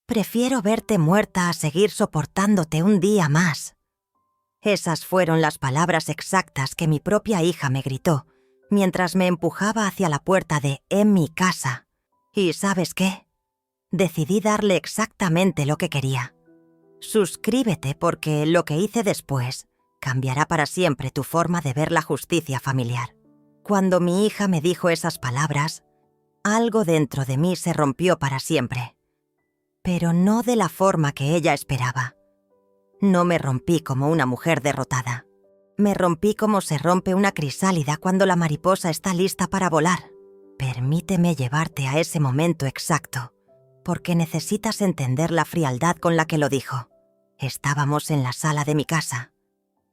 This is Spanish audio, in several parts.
Prefiero verte muerta a seguir soportándote un día más. Esas fueron las palabras exactas que mi propia hija me gritó mientras me empujaba hacia la puerta de «En mi casa». ¿Y sabes qué? Decidí darle exactamente lo que quería. Suscríbete porque lo que hice después cambiará para siempre tu forma de ver la justicia familiar. Cuando mi hija me dijo esas palabras, algo dentro de mí se rompió para siempre. Pero no de la forma que ella esperaba. No me rompí como una mujer derrotada. Me rompí como se rompe una crisálida cuando la mariposa está lista para volar. Permíteme llevarte a ese momento exacto, porque necesitas entender la frialdad con la que lo dijo. Estábamos en la sala de mi casa,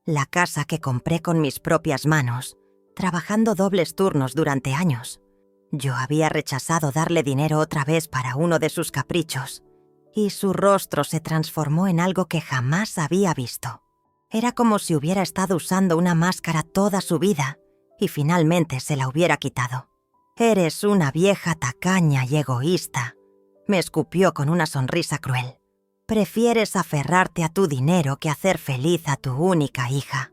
la casa que compré con mis propias manos, trabajando dobles turnos durante años. Yo había rechazado darle dinero otra vez para uno de sus caprichos, y su rostro se transformó en algo que jamás había visto. Era como si hubiera estado usando una máscara toda su vida y finalmente se la hubiera quitado. «Eres una vieja tacaña y egoísta», me escupió con una sonrisa cruel. «Prefieres aferrarte a tu dinero que hacer feliz a tu única hija».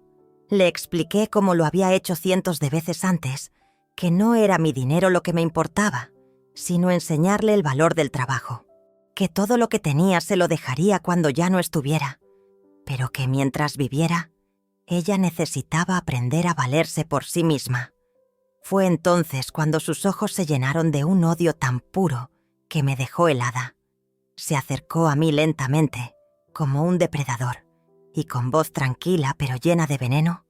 Le expliqué, como lo había hecho cientos de veces antes, que no era mi dinero lo que me importaba, sino enseñarle el valor del trabajo. Que todo lo que tenía se lo dejaría cuando ya no estuviera, pero que mientras viviera, ella necesitaba aprender a valerse por sí misma. Fue entonces cuando sus ojos se llenaron de un odio tan puro que me dejó helada. Se acercó a mí lentamente, como un depredador, y con voz tranquila pero llena de veneno,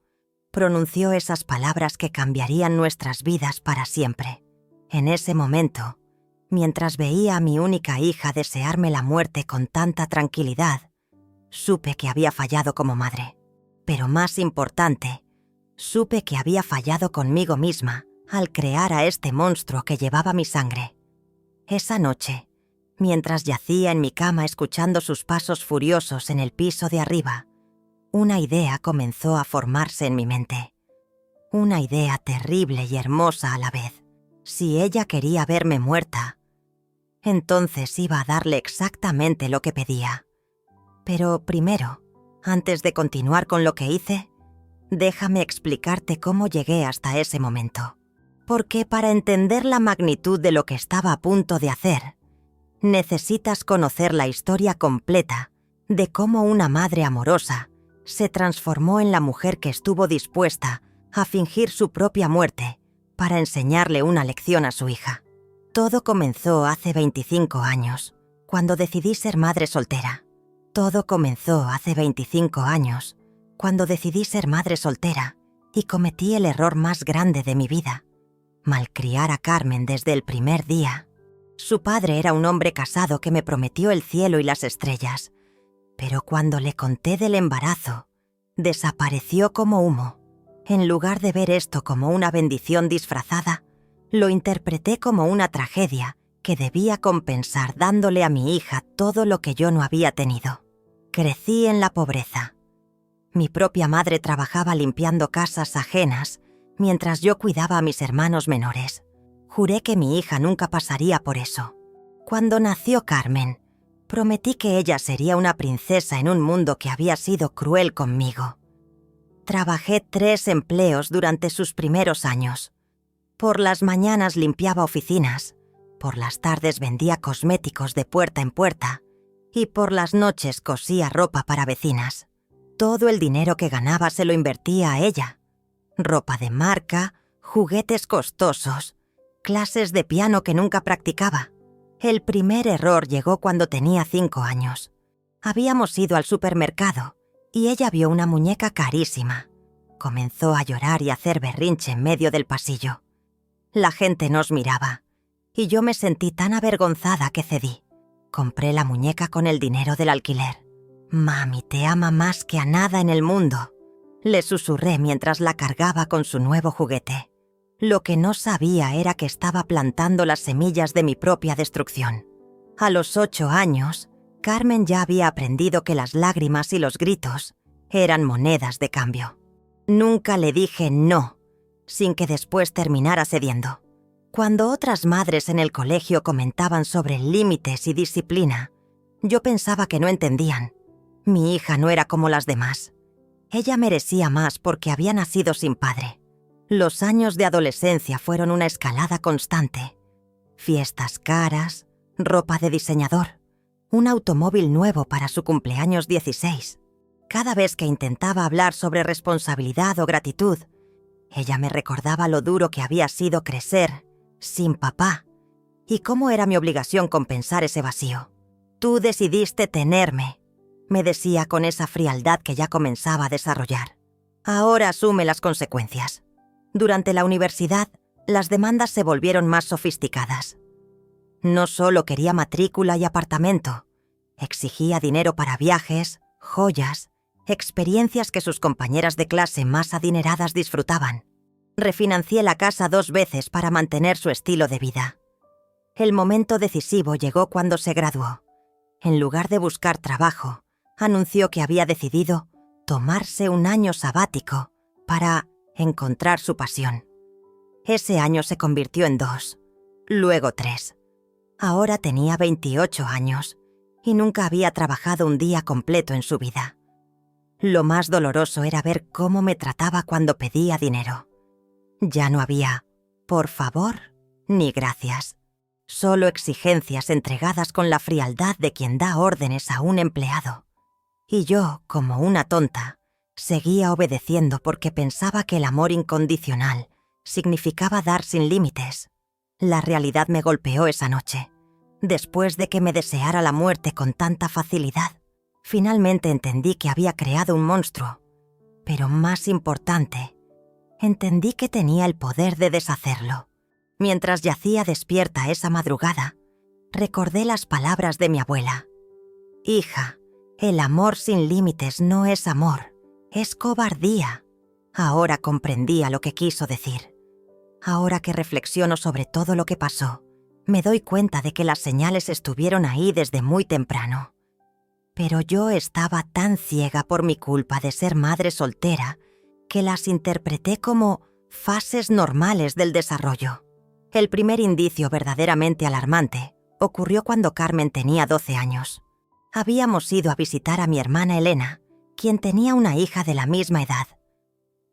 pronunció esas palabras que cambiarían nuestras vidas para siempre. En ese momento, mientras veía a mi única hija desearme la muerte con tanta tranquilidad, supe que había fallado como madre. Pero más importante, supe que había fallado conmigo misma al crear a este monstruo que llevaba mi sangre. Esa noche, mientras yacía en mi cama escuchando sus pasos furiosos en el piso de arriba, una idea comenzó a formarse en mi mente. Una idea terrible y hermosa a la vez. Si ella quería verme muerta, entonces iba a darle exactamente lo que pedía. Pero primero, antes de continuar con lo que hice, déjame explicarte cómo llegué hasta ese momento. Porque para entender la magnitud de lo que estaba a punto de hacer, necesitas conocer la historia completa de cómo una madre amorosa se transformó en la mujer que estuvo dispuesta a fingir su propia muerte para enseñarle una lección a su hija. Todo comenzó hace 25 años, cuando decidí ser madre soltera. Todo comenzó hace 25 años, cuando decidí ser madre soltera y cometí el error más grande de mi vida: malcriar a Carmen desde el primer día. Su padre era un hombre casado que me prometió el cielo y las estrellas, pero cuando le conté del embarazo, desapareció como humo. En lugar de ver esto como una bendición disfrazada, lo interpreté como una tragedia que debía compensar dándole a mi hija todo lo que yo no había tenido. Crecí en la pobreza. Mi propia madre trabajaba limpiando casas ajenas mientras yo cuidaba a mis hermanos menores. Juré que mi hija nunca pasaría por eso. Cuando nació Carmen, prometí que ella sería una princesa en un mundo que había sido cruel conmigo. Trabajé 3 empleos durante sus primeros años. Por las mañanas limpiaba oficinas, por las tardes vendía cosméticos de puerta en puerta y por las noches cosía ropa para vecinas. Todo el dinero que ganaba se lo invertía a ella. Ropa de marca, juguetes costosos, clases de piano que nunca practicaba. El primer error llegó cuando tenía 5 años. Habíamos ido al supermercado y ella vio una muñeca carísima. Comenzó a llorar y a hacer berrinche en medio del pasillo. La gente nos miraba y yo me sentí tan avergonzada que cedí. Compré la muñeca con el dinero del alquiler. «Mami te ama más que a nada en el mundo», le susurré mientras la cargaba con su nuevo juguete. Lo que no sabía era que estaba plantando las semillas de mi propia destrucción. A los 8 años, Carmen ya había aprendido que las lágrimas y los gritos eran monedas de cambio. Nunca le dije no, sin que después terminara cediendo. Cuando otras madres en el colegio comentaban sobre límites y disciplina, Yo pensaba que no entendían. Mi hija no era como las demás. Ella merecía más porque había nacido sin padre. Los años de adolescencia fueron una escalada constante. Fiestas caras, ropa de diseñador, un automóvil nuevo para su cumpleaños 16. Cada vez que intentaba hablar sobre responsabilidad o gratitud, ella me recordaba lo duro que había sido crecer sin papá y cómo era mi obligación compensar ese vacío. «Tú decidiste tenerme», me decía con esa frialdad que ya comenzaba a desarrollar. «Ahora asume las consecuencias». Durante la universidad, las demandas se volvieron más sofisticadas. No solo quería matrícula y apartamento, exigía dinero para viajes, joyas, experiencias que sus compañeras de clase más adineradas disfrutaban. Refinancié la casa 2 veces para mantener su estilo de vida. El momento decisivo llegó cuando se graduó. En lugar de buscar trabajo, anunció que había decidido tomarse un año sabático para encontrar su pasión. Ese año se convirtió en 2, luego 3. Ahora tenía 28 años y nunca había trabajado un día completo en su vida. Lo más doloroso era ver cómo me trataba cuando pedía dinero. Ya no había «por favor» ni «gracias». Solo exigencias entregadas con la frialdad de quien da órdenes a un empleado. Y yo, como una tonta, seguía obedeciendo porque pensaba que el amor incondicional significaba dar sin límites. La realidad me golpeó esa noche. Después de que me deseara la muerte con tanta facilidad, finalmente entendí que había creado un monstruo. Pero más importante, entendí que tenía el poder de deshacerlo. Mientras yacía despierta esa madrugada, recordé las palabras de mi abuela. «Hija, el amor sin límites no es amor, es cobardía». Ahora comprendía lo que quiso decir. Ahora que reflexiono sobre todo lo que pasó, me doy cuenta de que las señales estuvieron ahí desde muy temprano. Pero yo estaba tan ciega por mi culpa de ser madre soltera que las interpreté como fases normales del desarrollo. El primer indicio verdaderamente alarmante ocurrió cuando Carmen tenía 12 años. Habíamos ido a visitar a mi hermana Elena, quien tenía una hija de la misma edad.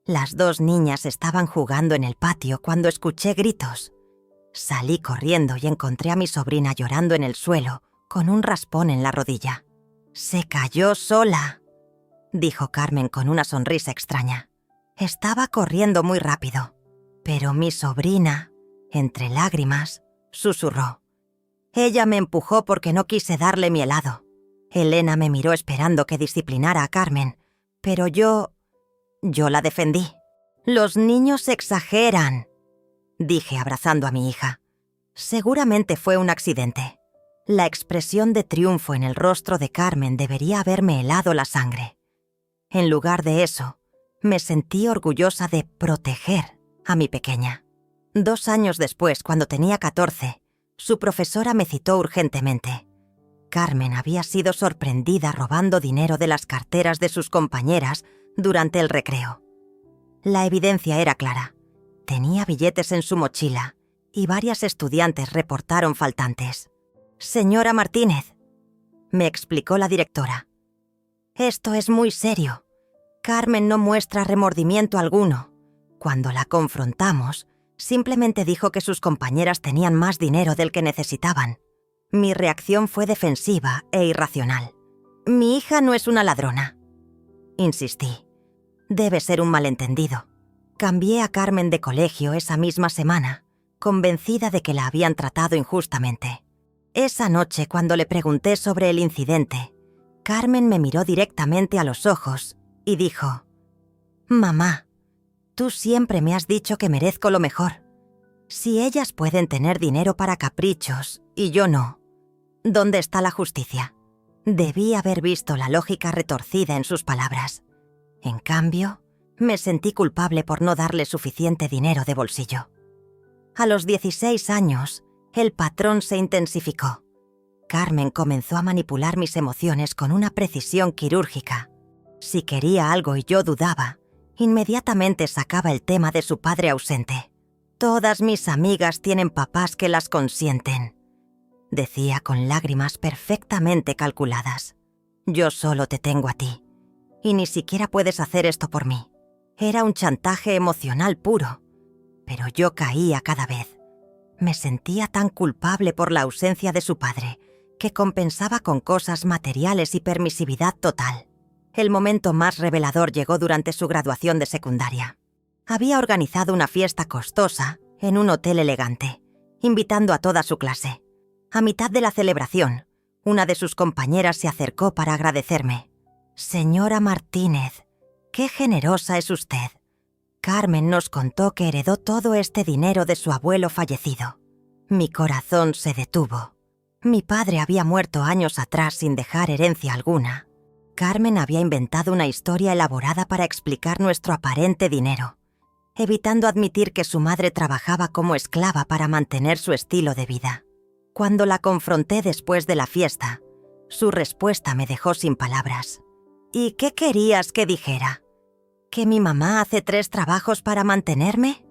Las 2 niñas estaban jugando en el patio cuando escuché gritos. Salí corriendo y encontré a mi sobrina llorando en el suelo, con un raspón en la rodilla. «Se cayó sola», dijo Carmen con una sonrisa extraña. Estaba corriendo muy rápido, pero mi sobrina, entre lágrimas, susurró. «Ella me empujó porque no quise darle mi helado». Elena me miró esperando que disciplinara a Carmen, pero yo la defendí. «Los niños exageran», dije abrazando a mi hija. Seguramente fue un accidente. La expresión de triunfo en el rostro de Carmen debería haberme helado la sangre. En lugar de eso, me sentí orgullosa de proteger a mi pequeña. 2 años después, cuando tenía 14, su profesora me citó urgentemente. Carmen había sido sorprendida robando dinero de las carteras de sus compañeras durante el recreo. La evidencia era clara. Tenía billetes en su mochila y varias estudiantes reportaron faltantes. «Señora Martínez», me explicó la directora, «esto es muy serio. Carmen no muestra remordimiento alguno. Cuando la confrontamos, simplemente dijo que sus compañeras tenían más dinero del que necesitaban. Mi reacción fue defensiva e irracional. Mi hija no es una ladrona», insistí. «Debe ser un malentendido». Cambié a Carmen de colegio esa misma semana, convencida de que la habían tratado injustamente. Esa noche, cuando le pregunté sobre el incidente, Carmen me miró directamente a los ojos y dijo: «Mamá, tú siempre me has dicho que merezco lo mejor. Si ellas pueden tener dinero para caprichos y yo no, ¿dónde está la justicia?». Debí haber visto la lógica retorcida en sus palabras. En cambio, me sentí culpable por no darle suficiente dinero de bolsillo. A los 16 años, el patrón se intensificó. Carmen comenzó a manipular mis emociones con una precisión quirúrgica. Si quería algo y yo dudaba, inmediatamente sacaba el tema de su padre ausente. «Todas mis amigas tienen papás que las consienten». decía con lágrimas perfectamente calculadas. Yo solo te tengo a ti, y ni siquiera puedes hacer esto por mí. Era un chantaje emocional puro, pero yo caía cada vez. Me sentía tan culpable por la ausencia de su padre, que compensaba con cosas materiales y permisividad total. El momento más revelador llegó durante su graduación de secundaria. Había organizado una fiesta costosa en un hotel elegante, invitando a toda su clase. A mitad de la celebración, una de sus compañeras se acercó para agradecerme. «Señora Martínez, qué generosa es usted. Carmen nos contó que heredó todo este dinero de su abuelo fallecido». Mi corazón se detuvo. Mi padre había muerto años atrás sin dejar herencia alguna. Carmen había inventado una historia elaborada para explicar nuestro aparente dinero, evitando admitir que su madre trabajaba como esclava para mantener su estilo de vida. Cuando la confronté después de la fiesta, su respuesta me dejó sin palabras. «¿Y qué querías que dijera? ¿Que mi mamá hace 3 trabajos para mantenerme?»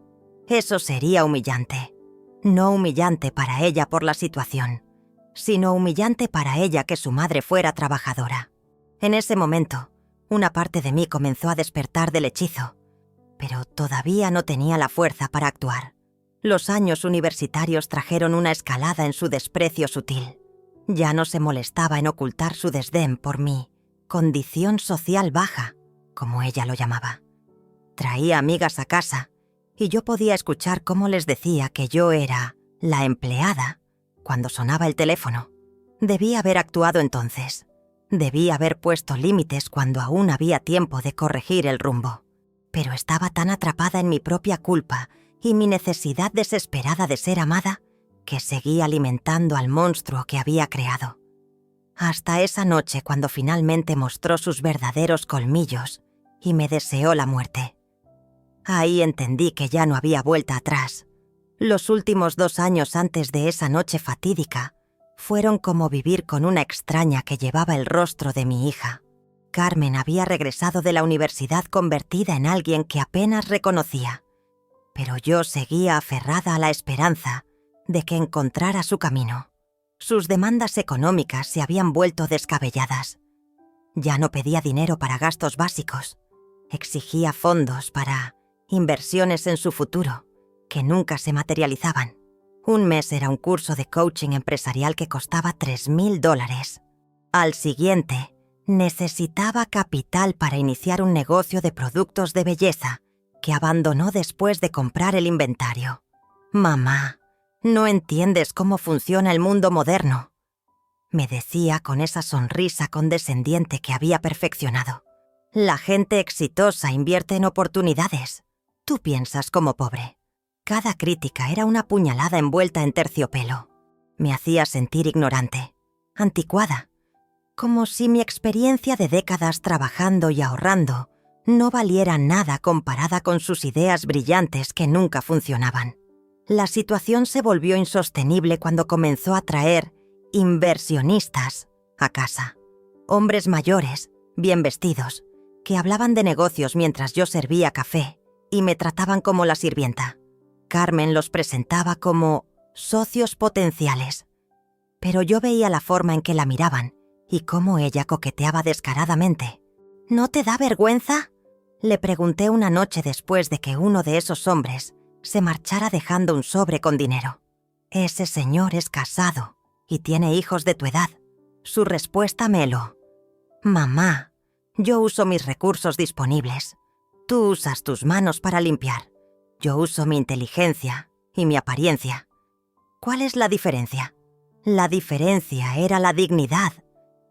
Eso sería humillante. No humillante para ella por la situación, sino humillante para ella que su madre fuera trabajadora. En ese momento, una parte de mí comenzó a despertar del hechizo, pero todavía no tenía la fuerza para actuar. Los años universitarios trajeron una escalada en su desprecio sutil. Ya no se molestaba en ocultar su desdén por mi condición social baja, como ella lo llamaba. Traía amigas a casa, y yo podía escuchar cómo les decía que yo era la empleada cuando sonaba el teléfono. Debí haber actuado entonces. Debí haber puesto límites cuando aún había tiempo de corregir el rumbo. Pero estaba tan atrapada en mi propia culpa y mi necesidad desesperada de ser amada que seguí alimentando al monstruo que había creado. Hasta esa noche cuando finalmente mostró sus verdaderos colmillos y me deseó la muerte. Ahí entendí que ya no había vuelta atrás. Los últimos 2 años antes de esa noche fatídica fueron como vivir con una extraña que llevaba el rostro de mi hija. Carmen había regresado de la universidad convertida en alguien que apenas reconocía, pero yo seguía aferrada a la esperanza de que encontrara su camino. Sus demandas económicas se habían vuelto descabelladas. Ya no pedía dinero para gastos básicos, exigía fondos para inversiones en su futuro, que nunca se materializaban. Un mes era un curso de coaching empresarial que costaba $3,000. Al siguiente, necesitaba capital para iniciar un negocio de productos de belleza que abandonó después de comprar el inventario. «Mamá, no entiendes cómo funciona el mundo moderno», me decía con esa sonrisa condescendiente que había perfeccionado. «La gente exitosa invierte en oportunidades. Tú piensas como pobre». Cada crítica era una puñalada envuelta en terciopelo. Me hacía sentir ignorante, anticuada, como si mi experiencia de décadas trabajando y ahorrando no valiera nada comparada con sus ideas brillantes que nunca funcionaban. La situación se volvió insostenible cuando comenzó a traer inversionistas a casa. Hombres mayores, bien vestidos, que hablaban de negocios mientras yo servía café y me trataban como la sirvienta. Carmen los presentaba como socios potenciales, pero yo veía la forma en que la miraban y cómo ella coqueteaba descaradamente. «¿No te da vergüenza?», le pregunté una noche después de que uno de esos hombres se marchara dejando un sobre con dinero. «Ese señor es casado y tiene hijos de tu edad». Su respuesta me heló. «Mamá, yo uso mis recursos disponibles. Tú usas tus manos para limpiar. Yo uso mi inteligencia y mi apariencia. ¿Cuál es la diferencia?». La diferencia era la dignidad,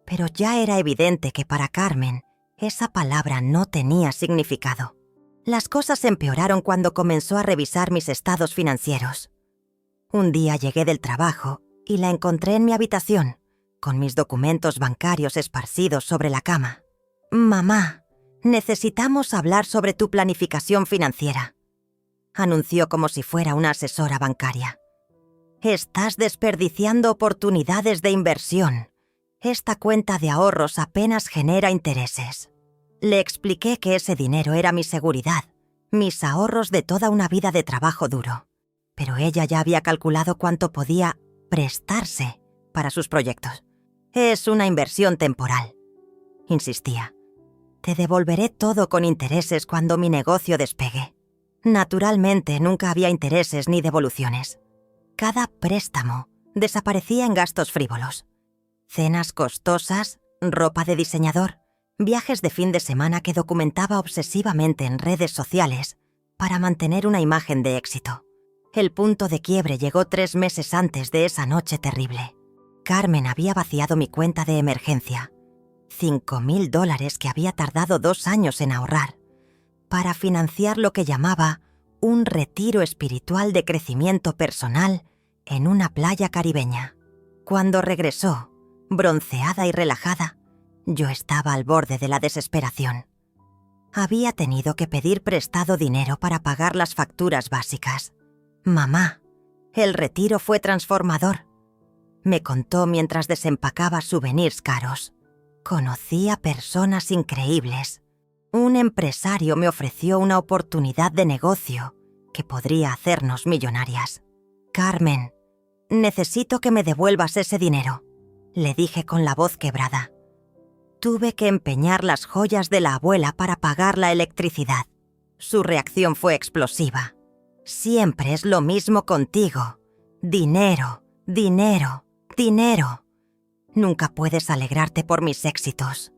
pero ya era evidente que para Carmen esa palabra no tenía significado. Las cosas empeoraron cuando comenzó a revisar mis estados financieros. Un día llegué del trabajo y la encontré en mi habitación, con mis documentos bancarios esparcidos sobre la cama. «Mamá, necesitamos hablar sobre tu planificación financiera», anunció como si fuera una asesora bancaria. «Estás desperdiciando oportunidades de inversión. Esta cuenta de ahorros apenas genera intereses». Le expliqué que ese dinero era mi seguridad, mis ahorros de toda una vida de trabajo duro. Pero ella ya había calculado cuánto podía prestarse para sus proyectos. Es una inversión temporal. Insistía. Te devolveré todo con intereses cuando mi negocio despegue. Naturalmente, nunca había intereses ni devoluciones. Cada préstamo desaparecía en gastos frívolos. Cenas costosas, ropa de diseñador, viajes de fin de semana que documentaba obsesivamente en redes sociales para mantener una imagen de éxito. El punto de quiebre llegó 3 meses antes de esa noche terrible. Carmen había vaciado mi cuenta de emergencia, $5,000 que había tardado 2 años en ahorrar, para financiar lo que llamaba un retiro espiritual de crecimiento personal en una playa caribeña. Cuando regresó, bronceada y relajada, yo estaba al borde de la desesperación. Había tenido que pedir prestado dinero para pagar las facturas básicas. Mamá, el retiro fue transformador. Me contó mientras desempacaba souvenirs caros. Conocí a personas increíbles. Un empresario me ofreció una oportunidad de negocio que podría hacernos millonarias. Carmen, necesito que me devuelvas ese dinero, le dije con la voz quebrada. Tuve que empeñar las joyas de la abuela para pagar la electricidad. Su reacción fue explosiva. Siempre es lo mismo contigo. Dinero, dinero, dinero. Nunca puedes alegrarte por mis éxitos.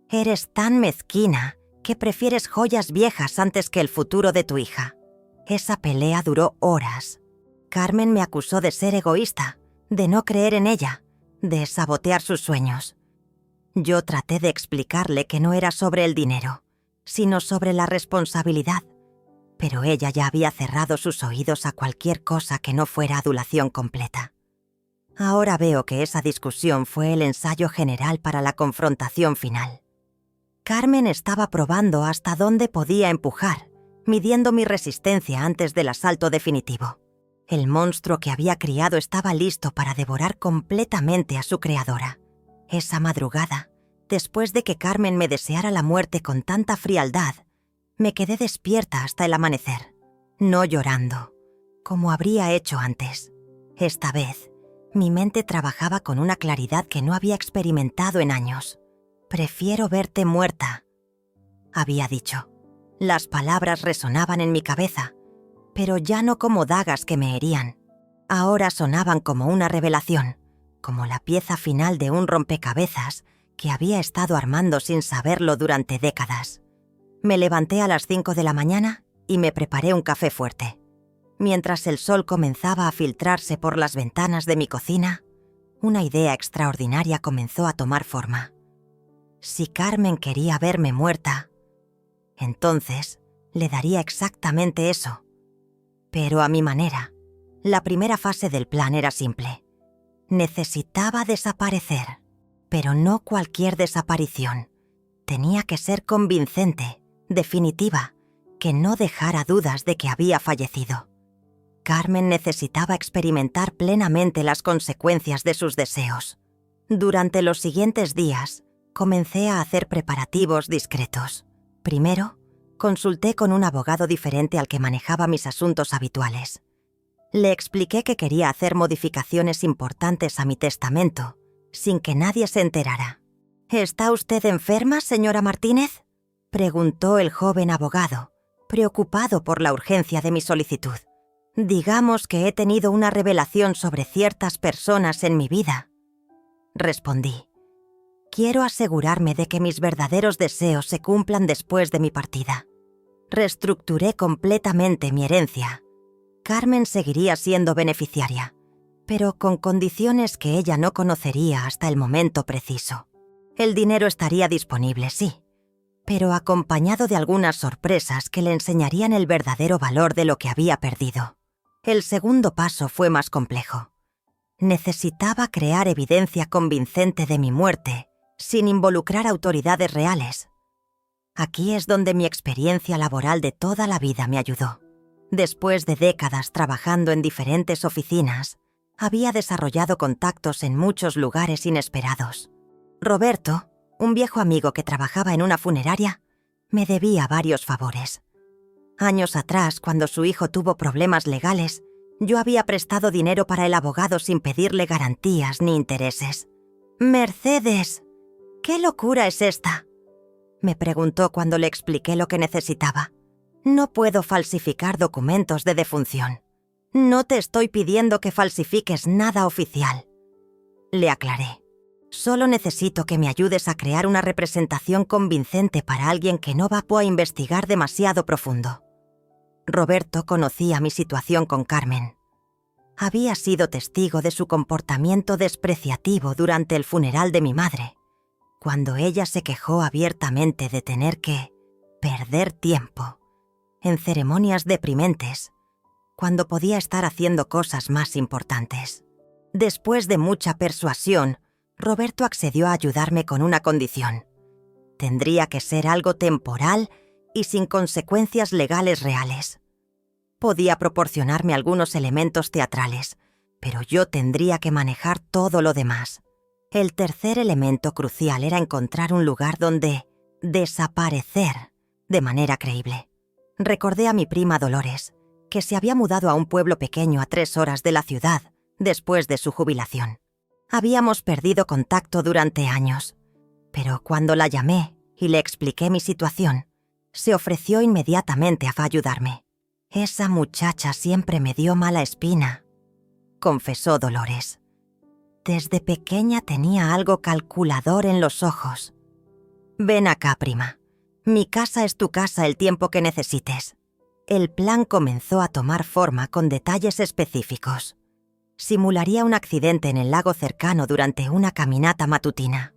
Eres tan mezquina que prefieres joyas viejas antes que el futuro de tu hija. Esa pelea duró horas. Carmen me acusó de ser egoísta, de no creer en ella, de sabotear sus sueños. Yo traté de explicarle que no era sobre el dinero, sino sobre la responsabilidad, pero ella ya había cerrado sus oídos a cualquier cosa que no fuera adulación completa. Ahora veo que esa discusión fue el ensayo general para la confrontación final. Carmen estaba probando hasta dónde podía empujar, midiendo mi resistencia antes del asalto definitivo. El monstruo que había criado estaba listo para devorar completamente a su creadora. Esa madrugada, después de que Carmen me deseara la muerte con tanta frialdad, me quedé despierta hasta el amanecer, no llorando, como habría hecho antes. Esta vez, mi mente trabajaba con una claridad que no había experimentado en años. Prefiero verte muerta, había dicho. Las palabras resonaban en mi cabeza, pero ya no como dagas que me herían. Ahora sonaban como una revelación, como la pieza final de un rompecabezas que había estado armando sin saberlo durante décadas. Me levanté a las 5 de la mañana y me preparé un café fuerte. Mientras el sol comenzaba a filtrarse por las ventanas de mi cocina, una idea extraordinaria comenzó a tomar forma. Si Carmen quería verme muerta, entonces le daría exactamente eso. Pero a mi manera. La primera fase del plan era simple. Necesitaba desaparecer, pero no cualquier desaparición. Tenía que ser convincente, definitiva, que no dejara dudas de que había fallecido. Carmen necesitaba experimentar plenamente las consecuencias de sus deseos. Durante los siguientes días, comencé a hacer preparativos discretos. Primero, consulté con un abogado diferente al que manejaba mis asuntos habituales. Le expliqué que quería hacer modificaciones importantes a mi testamento, sin que nadie se enterara. ¿Está usted enferma, señora Martínez?, preguntó el joven abogado, preocupado por la urgencia de mi solicitud. Digamos que he tenido una revelación sobre ciertas personas en mi vida, respondí. Quiero asegurarme de que mis verdaderos deseos se cumplan después de mi partida. Reestructuré completamente mi herencia. Carmen seguiría siendo beneficiaria, pero con condiciones que ella no conocería hasta el momento preciso. El dinero estaría disponible, sí, pero acompañado de algunas sorpresas que le enseñarían el verdadero valor de lo que había perdido. El segundo paso fue más complejo. Necesitaba crear evidencia convincente de mi muerte, sin involucrar autoridades reales. Aquí es donde mi experiencia laboral de toda la vida me ayudó. Después de décadas trabajando en diferentes oficinas, había desarrollado contactos en muchos lugares inesperados. Roberto, un viejo amigo que trabajaba en una funeraria, me debía varios favores. Años atrás, cuando su hijo tuvo problemas legales, Yo había prestado dinero para el abogado sin pedirle garantías ni intereses. «Mercedes, ¿qué locura es esta?», me preguntó cuando le expliqué lo que necesitaba. «No puedo falsificar documentos de defunción. No te estoy pidiendo que falsifiques nada oficial», le aclaré. «Solo necesito que me ayudes a crear una representación convincente para alguien que no va a investigar demasiado profundo». Roberto conocía mi situación con Carmen. Había sido testigo de su comportamiento despreciativo durante el funeral de mi madre, cuando ella se quejó abiertamente de tener que perder tiempo en ceremonias deprimentes, cuando podía estar haciendo cosas más importantes. Después de mucha persuasión, Roberto accedió a ayudarme con una condición. Tendría que ser algo temporal y sin consecuencias legales reales. Podía proporcionarme algunos elementos teatrales, pero yo tendría que manejar todo lo demás. El tercer elemento crucial era encontrar un lugar donde desaparecer de manera creíble. Recordé a mi prima Dolores, que se había mudado a un pueblo pequeño a 3 horas de la ciudad después de su jubilación. Habíamos perdido contacto durante años, pero cuando la llamé y le expliqué mi situación, se ofreció inmediatamente a ayudarme. «Esa muchacha siempre me dio mala espina», confesó Dolores. «Desde pequeña tenía algo calculador en los ojos. Ven acá, prima. Mi casa es tu casa el tiempo que necesites». El plan comenzó a tomar forma con detalles específicos. Simularía un accidente en el lago cercano durante una caminata matutina.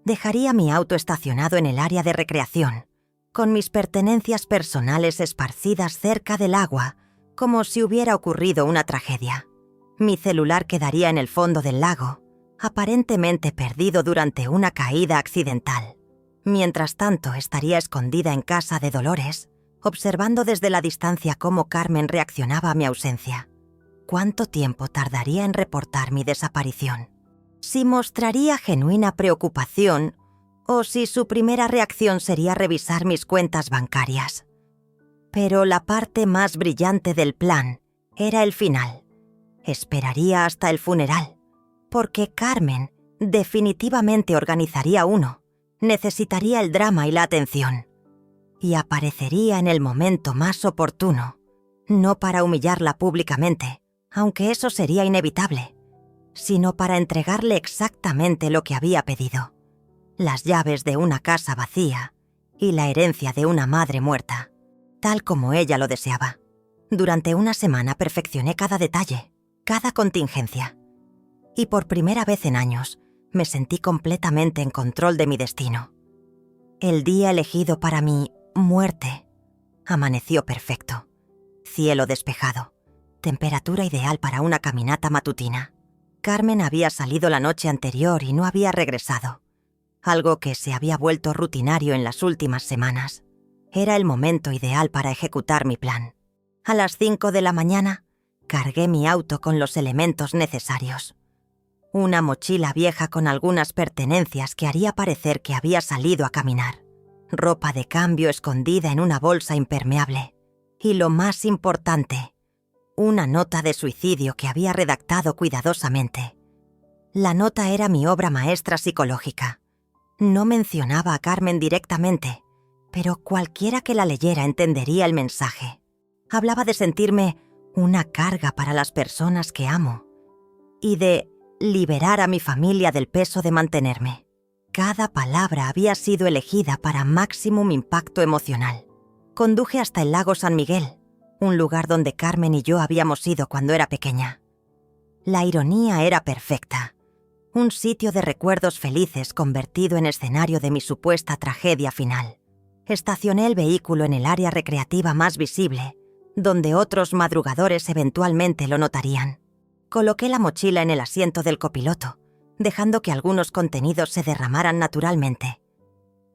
Dejaría mi auto estacionado en el área de recreación, con mis pertenencias personales esparcidas cerca del agua, como si hubiera ocurrido una tragedia. Mi celular quedaría en el fondo del lago, aparentemente perdido durante una caída accidental. Mientras tanto, estaría escondida en casa de Dolores, observando desde la distancia cómo Carmen reaccionaba a mi ausencia. ¿Cuánto tiempo tardaría en reportar mi desaparición? Si mostraría genuina preocupación o si su primera reacción sería revisar mis cuentas bancarias. Pero la parte más brillante del plan era el final. Esperaría hasta el funeral, porque Carmen definitivamente organizaría uno. Necesitaría el drama y la atención. Y aparecería en el momento más oportuno, no para humillarla públicamente, aunque eso sería inevitable, sino para entregarle exactamente lo que había pedido: las llaves de una casa vacía y la herencia de una madre muerta, tal como ella lo deseaba. Durante una semana perfeccioné cada detalle, cada contingencia, y por primera vez en años me sentí completamente en control de mi destino. El día elegido para mi muerte amaneció perfecto. Cielo despejado, temperatura ideal para una caminata matutina. Carmen había salido la noche anterior y no había regresado, algo que se había vuelto rutinario en las últimas semanas. Era el momento ideal para ejecutar mi plan. A las 5 de la mañana, cargué mi auto con los elementos necesarios. Una mochila vieja con algunas pertenencias que haría parecer que había salido a caminar. Ropa de cambio escondida en una bolsa impermeable. Y lo más importante, una nota de suicidio que había redactado cuidadosamente. La nota era mi obra maestra psicológica. No mencionaba a Carmen directamente, pero cualquiera que la leyera entendería el mensaje. Hablaba de sentirme una carga para las personas que amo y de liberar a mi familia del peso de mantenerme. Cada palabra había sido elegida para máximo impacto emocional. Conduje hasta el lago San Miguel, un lugar donde Carmen y yo habíamos ido cuando era pequeña. La ironía era perfecta. Un sitio de recuerdos felices convertido en escenario de mi supuesta tragedia final. Estacioné el vehículo en el área recreativa más visible, donde otros madrugadores eventualmente lo notarían. Coloqué la mochila en el asiento del copiloto, dejando que algunos contenidos se derramaran naturalmente.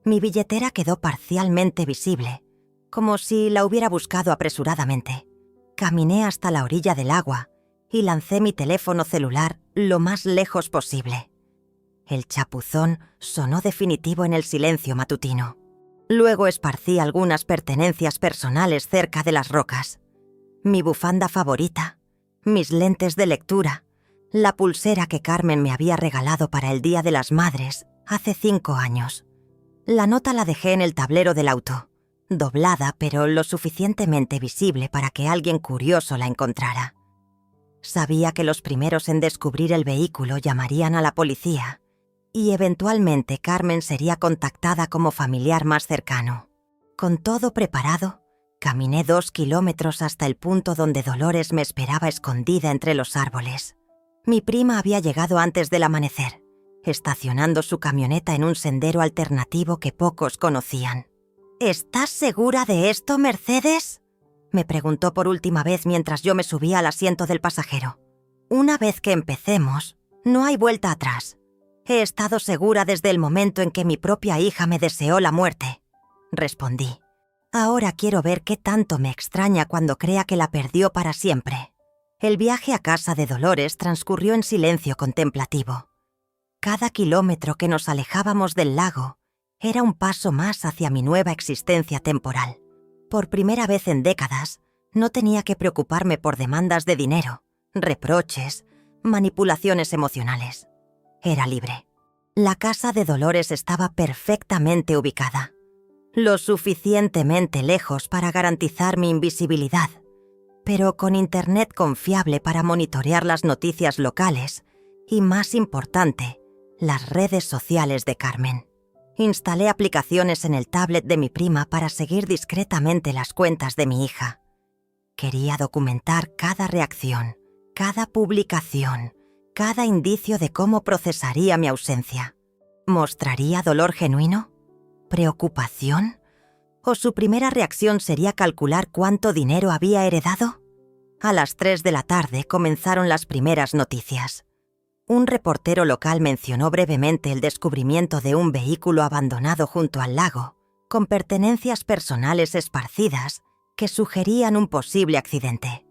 Mi billetera quedó parcialmente visible, como si la hubiera buscado apresuradamente. Caminé hasta la orilla del agua y lancé mi teléfono celular lo más lejos posible. El chapuzón sonó definitivo en el silencio matutino. Luego esparcí algunas pertenencias personales cerca de las rocas. Mi bufanda favorita, mis lentes de lectura, la pulsera que Carmen me había regalado para el Día de las Madres hace 5 años. La nota la dejé en el tablero del auto, doblada pero lo suficientemente visible para que alguien curioso la encontrara. Sabía que los primeros en descubrir el vehículo llamarían a la policía y eventualmente Carmen sería contactada como familiar más cercano. Con todo preparado, caminé 2 kilómetros hasta el punto donde Dolores me esperaba escondida entre los árboles. Mi prima había llegado antes del amanecer, estacionando su camioneta en un sendero alternativo que pocos conocían. «¿Estás segura de esto, Mercedes?», me preguntó por última vez mientras yo me subía al asiento del pasajero. «Una vez que empecemos, no hay vuelta atrás. He estado segura desde el momento en que mi propia hija me deseó la muerte», respondí. «Ahora quiero ver qué tanto me extraña cuando crea que la perdió para siempre». El viaje a casa de Dolores transcurrió en silencio contemplativo. Cada kilómetro que nos alejábamos del lago era un paso más hacia mi nueva existencia temporal. Por primera vez en décadas, no tenía que preocuparme por demandas de dinero, reproches, manipulaciones emocionales. Era libre. La casa de Dolores estaba perfectamente ubicada, lo suficientemente lejos para garantizar mi invisibilidad, pero con internet confiable para monitorear las noticias locales y, más importante, las redes sociales de Carmen. Instalé aplicaciones en el tablet de mi prima para seguir discretamente las cuentas de mi hija. Quería documentar cada reacción, cada publicación, cada indicio de cómo procesaría mi ausencia. ¿Mostraría dolor genuino? ¿Preocupación? ¿O su primera reacción sería calcular cuánto dinero había heredado? A las 3 de la tarde comenzaron las primeras noticias. Un reportero local mencionó brevemente el descubrimiento de un vehículo abandonado junto al lago, con pertenencias personales esparcidas que sugerían un posible accidente.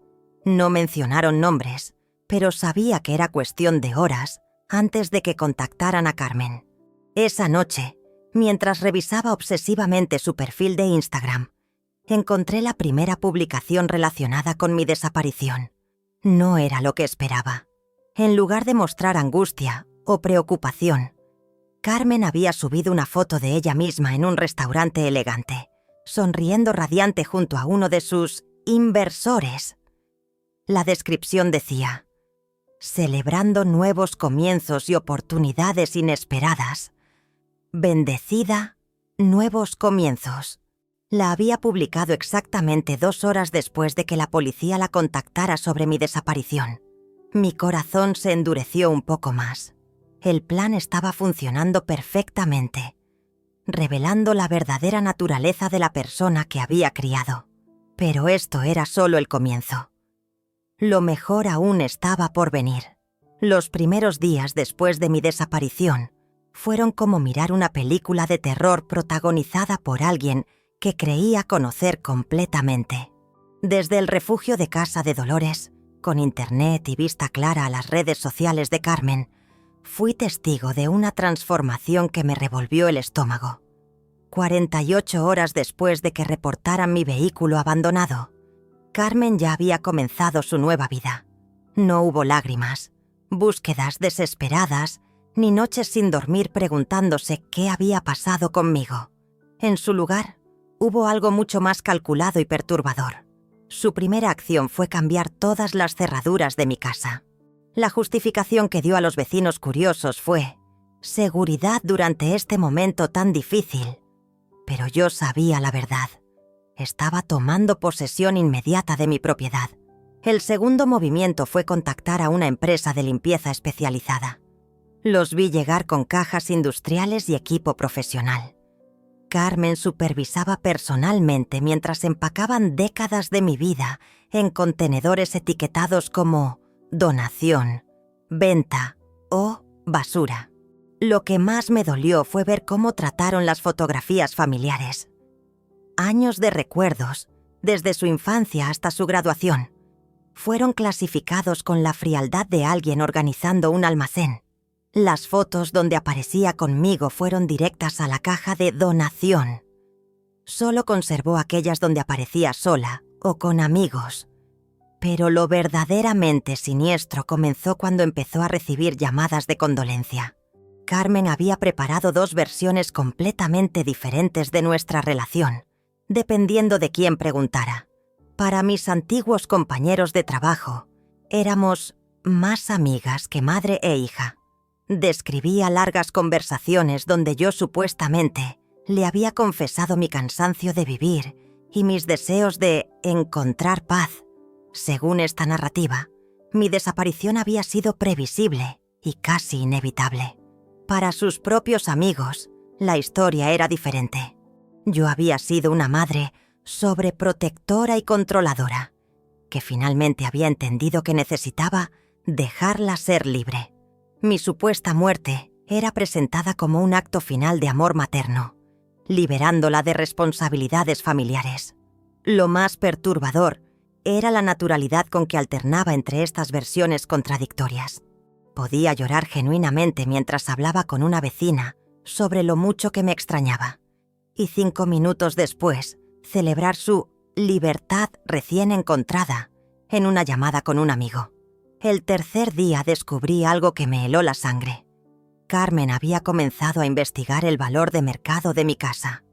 No mencionaron nombres, pero sabía que era cuestión de horas antes de que contactaran a Carmen. Esa noche, mientras revisaba obsesivamente su perfil de Instagram, encontré la primera publicación relacionada con mi desaparición. No era lo que esperaba. En lugar de mostrar angustia o preocupación, Carmen había subido una foto de ella misma en un restaurante elegante, sonriendo radiante junto a uno de sus inversores. La descripción decía: «Celebrando nuevos comienzos y oportunidades inesperadas. Bendecida, nuevos comienzos». La había publicado exactamente 2 horas después de que la policía la contactara sobre mi desaparición. Mi corazón se endureció un poco más. El plan estaba funcionando perfectamente, revelando la verdadera naturaleza de la persona que había criado. Pero esto era solo el comienzo. Lo mejor aún estaba por venir. Los primeros días después de mi desaparición fueron como mirar una película de terror protagonizada por alguien que creía conocer completamente. Desde el refugio de casa de Dolores, con internet y vista clara a las redes sociales de Carmen, fui testigo de una transformación que me revolvió el estómago. 48 horas después de que reportaran mi vehículo abandonado, Carmen ya había comenzado su nueva vida. No hubo lágrimas, búsquedas desesperadas, ni noches sin dormir preguntándose qué había pasado conmigo. En su lugar, hubo algo mucho más calculado y perturbador. Su primera acción fue cambiar todas las cerraduras de mi casa. La justificación que dio a los vecinos curiosos fue: seguridad durante este momento tan difícil. Pero yo sabía la verdad. Estaba tomando posesión inmediata de mi propiedad. El segundo movimiento fue contactar a una empresa de limpieza especializada. Los vi llegar con cajas industriales y equipo profesional. Carmen supervisaba personalmente mientras empacaban décadas de mi vida en contenedores etiquetados como donación, venta o basura. Lo que más me dolió fue ver cómo trataron las fotografías familiares. Años de recuerdos, desde su infancia hasta su graduación, fueron clasificados con la frialdad de alguien organizando un almacén. Las fotos donde aparecía conmigo fueron directas a la caja de donación. Solo conservó aquellas donde aparecía sola o con amigos. Pero lo verdaderamente siniestro comenzó cuando empezó a recibir llamadas de condolencia. Carmen había preparado 2 versiones completamente diferentes de nuestra relación, dependiendo de quién preguntara. Para mis antiguos compañeros de trabajo, éramos más amigas que madre e hija. Describía largas conversaciones donde yo supuestamente le había confesado mi cansancio de vivir y mis deseos de encontrar paz. Según esta narrativa, mi desaparición había sido previsible y casi inevitable. Para sus propios amigos, la historia era diferente. Yo había sido una madre sobreprotectora y controladora, que finalmente había entendido que necesitaba dejarla ser libre. Mi supuesta muerte era presentada como un acto final de amor materno, liberándola de responsabilidades familiares. Lo más perturbador era la naturalidad con que alternaba entre estas versiones contradictorias. Podía llorar genuinamente mientras hablaba con una vecina sobre lo mucho que me extrañaba, y 5 minutos después celebrar su libertad recién encontrada en una llamada con un amigo. El tercer día descubrí algo que me heló la sangre. Carmen había comenzado a investigar el valor de mercado de mi casa.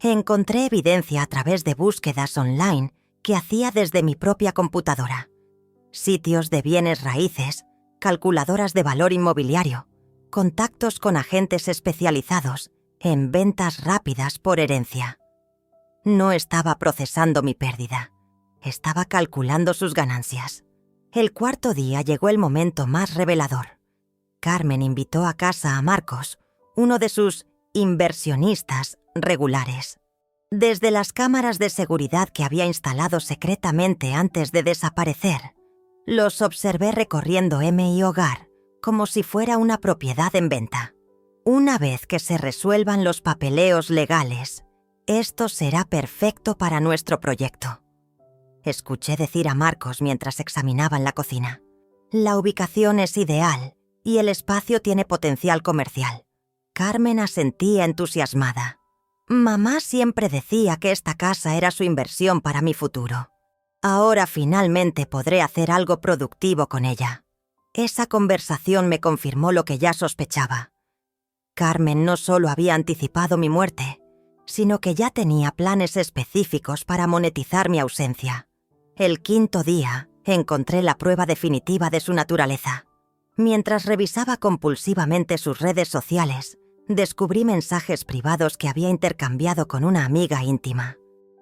Encontré evidencia a través de búsquedas online que hacía desde mi propia computadora. Sitios de bienes raíces, calculadoras de valor inmobiliario, contactos con agentes especializados en ventas rápidas por herencia. No estaba procesando mi pérdida, estaba calculando sus ganancias. El cuarto día llegó el momento más revelador. Carmen invitó a casa a Marcos, uno de sus inversionistas regulares. Desde las cámaras de seguridad que había instalado secretamente antes de desaparecer, los observé recorriendo mi hogar como si fuera una propiedad en venta. Una vez que se resuelvan los papeleos legales, esto será perfecto para nuestro proyecto. Escuché decir a Marcos mientras examinaban la cocina. La ubicación es ideal y el espacio tiene potencial comercial. Carmen asentía entusiasmada. Mamá siempre decía que esta casa era su inversión para mi futuro. Ahora finalmente podré hacer algo productivo con ella. Esa conversación me confirmó lo que ya sospechaba. Carmen no solo había anticipado mi muerte, sino que ya tenía planes específicos para monetizar mi ausencia. El quinto día encontré la prueba definitiva de su naturaleza. Mientras revisaba compulsivamente sus redes sociales, descubrí mensajes privados que había intercambiado con una amiga íntima.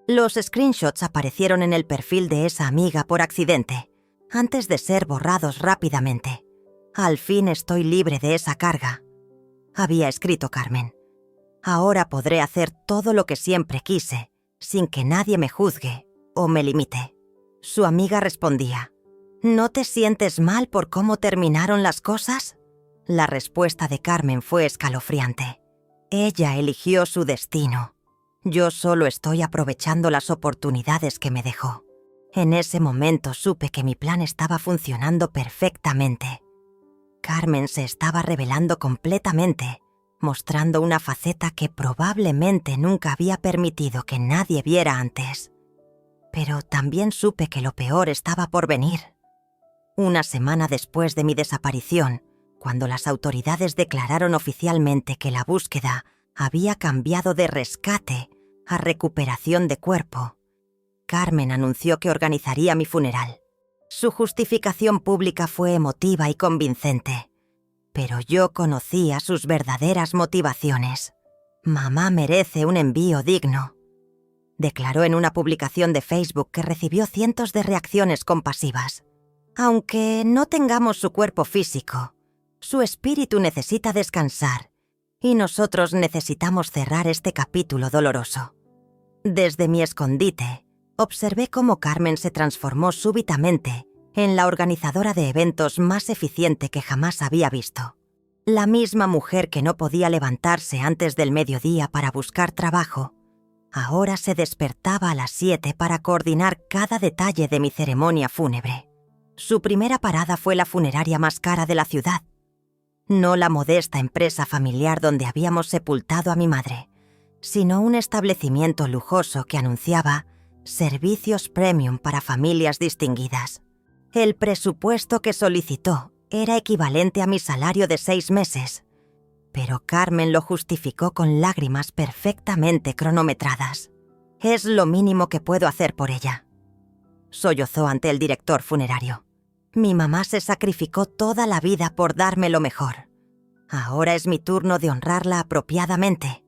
Los screenshots aparecieron en el perfil de esa amiga por accidente, antes de ser borrados rápidamente. Al fin estoy libre de esa carga, había escrito Carmen. Ahora podré hacer todo lo que siempre quise, sin que nadie me juzgue o me limite. Su amiga respondía: ¿No te sientes mal por cómo terminaron las cosas? La respuesta de Carmen fue escalofriante. Ella eligió su destino. Yo solo estoy aprovechando las oportunidades que me dejó. En ese momento supe que mi plan estaba funcionando perfectamente. Carmen se estaba revelando completamente, mostrando una faceta que probablemente nunca había permitido que nadie viera antes. Pero también supe que lo peor estaba por venir. Una semana después de mi desaparición, cuando las autoridades declararon oficialmente que la búsqueda había cambiado de rescate a recuperación de cuerpo, Carmen anunció que organizaría mi funeral. Su justificación pública fue emotiva y convincente, pero yo conocía sus verdaderas motivaciones. Mamá merece un envío digno, declaró en una publicación de Facebook que recibió cientos de reacciones compasivas. Aunque no tengamos su cuerpo físico, su espíritu necesita descansar y nosotros necesitamos cerrar este capítulo doloroso. Desde mi escondite, observé cómo Carmen se transformó súbitamente en la organizadora de eventos más eficiente que jamás había visto. La misma mujer que no podía levantarse antes del mediodía para buscar trabajo, ahora se despertaba a las 7 para coordinar cada detalle de mi ceremonia fúnebre. Su primera parada fue la funeraria más cara de la ciudad. No la modesta empresa familiar donde habíamos sepultado a mi madre, sino un establecimiento lujoso que anunciaba servicios premium para familias distinguidas. El presupuesto que solicitó era equivalente a mi salario de 6 meses, pero Carmen lo justificó con lágrimas perfectamente cronometradas. «Es lo mínimo que puedo hacer por ella», sollozó ante el director funerario. «Mi mamá se sacrificó toda la vida por darme lo mejor. Ahora es mi turno de honrarla apropiadamente».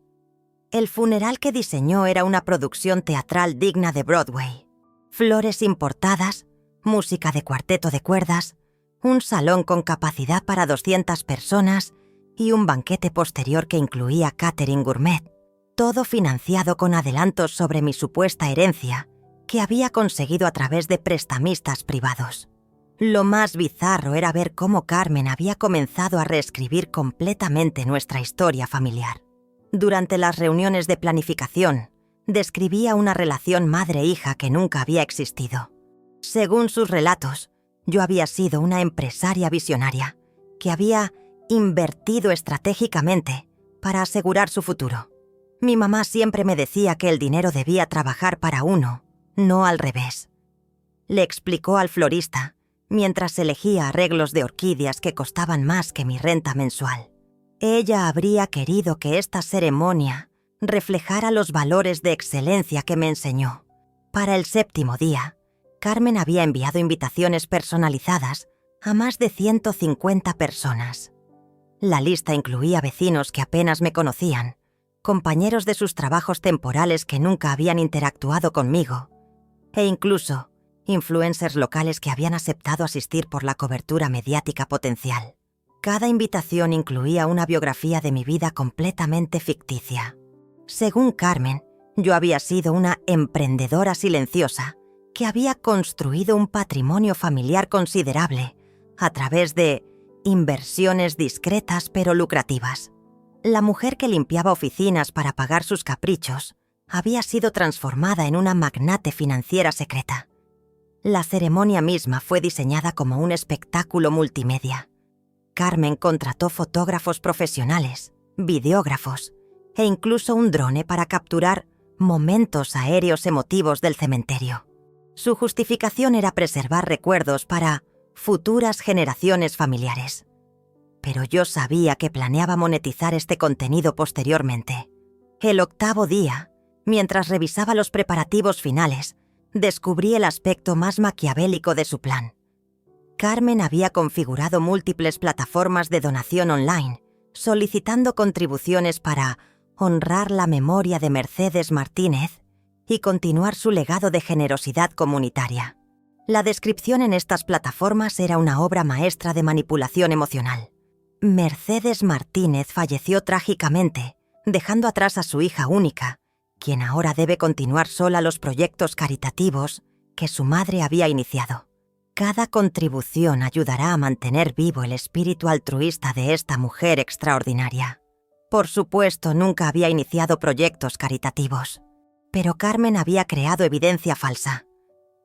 El funeral que diseñó era una producción teatral digna de Broadway. Flores importadas, música de cuarteto de cuerdas, un salón con capacidad para 200 personas y un banquete posterior que incluía catering gourmet. Todo financiado con adelantos sobre mi supuesta herencia que había conseguido a través de prestamistas privados. Lo más bizarro era ver cómo Carmen había comenzado a reescribir completamente nuestra historia familiar. Durante las reuniones de planificación, describía una relación madre-hija que nunca había existido. Según sus relatos, yo había sido una empresaria visionaria, que había invertido estratégicamente para asegurar su futuro. Mi mamá siempre me decía que el dinero debía trabajar para uno, no al revés. Le explicó al florista, mientras elegía arreglos de orquídeas que costaban más que mi renta mensual. Ella habría querido que esta ceremonia reflejara los valores de excelencia que me enseñó. Para el 7º día, Carmen había enviado invitaciones personalizadas a más de 150 personas. La lista incluía vecinos que apenas me conocían, compañeros de sus trabajos temporales que nunca habían interactuado conmigo, e incluso influencers locales que habían aceptado asistir por la cobertura mediática potencial. Cada invitación incluía una biografía de mi vida completamente ficticia. Según Carmen, yo había sido una emprendedora silenciosa que había construido un patrimonio familiar considerable a través de inversiones discretas pero lucrativas. La mujer que limpiaba oficinas para pagar sus caprichos había sido transformada en una magnate financiera secreta. La ceremonia misma fue diseñada como un espectáculo multimedia. Carmen contrató fotógrafos profesionales, videógrafos e incluso un drone para capturar momentos aéreos emotivos del cementerio. Su justificación era preservar recuerdos para futuras generaciones familiares. Pero yo sabía que planeaba monetizar este contenido posteriormente. El 8º día, mientras revisaba los preparativos finales, descubrí el aspecto más maquiavélico de su plan. Carmen había configurado múltiples plataformas de donación online, solicitando contribuciones para honrar la memoria de Mercedes Martínez y continuar su legado de generosidad comunitaria. La descripción en estas plataformas era una obra maestra de manipulación emocional. Mercedes Martínez falleció trágicamente, dejando atrás a su hija única, quien ahora debe continuar sola los proyectos caritativos que su madre había iniciado. Cada contribución ayudará a mantener vivo el espíritu altruista de esta mujer extraordinaria. Por supuesto, nunca había iniciado proyectos caritativos, pero Carmen había creado evidencia falsa.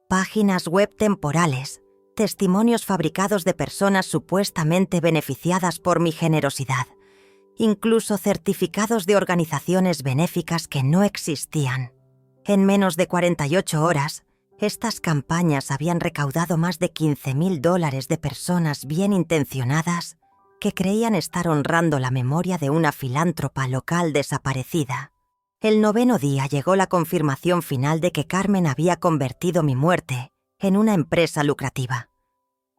Páginas web temporales, testimonios fabricados de personas supuestamente beneficiadas por mi generosidad, incluso certificados de organizaciones benéficas que no existían. En menos de 48 horas, estas campañas habían recaudado más de $15,000 de personas bien intencionadas que creían estar honrando la memoria de una filántropa local desaparecida. El 9º día llegó la confirmación final de que Carmen había convertido mi muerte en una empresa lucrativa.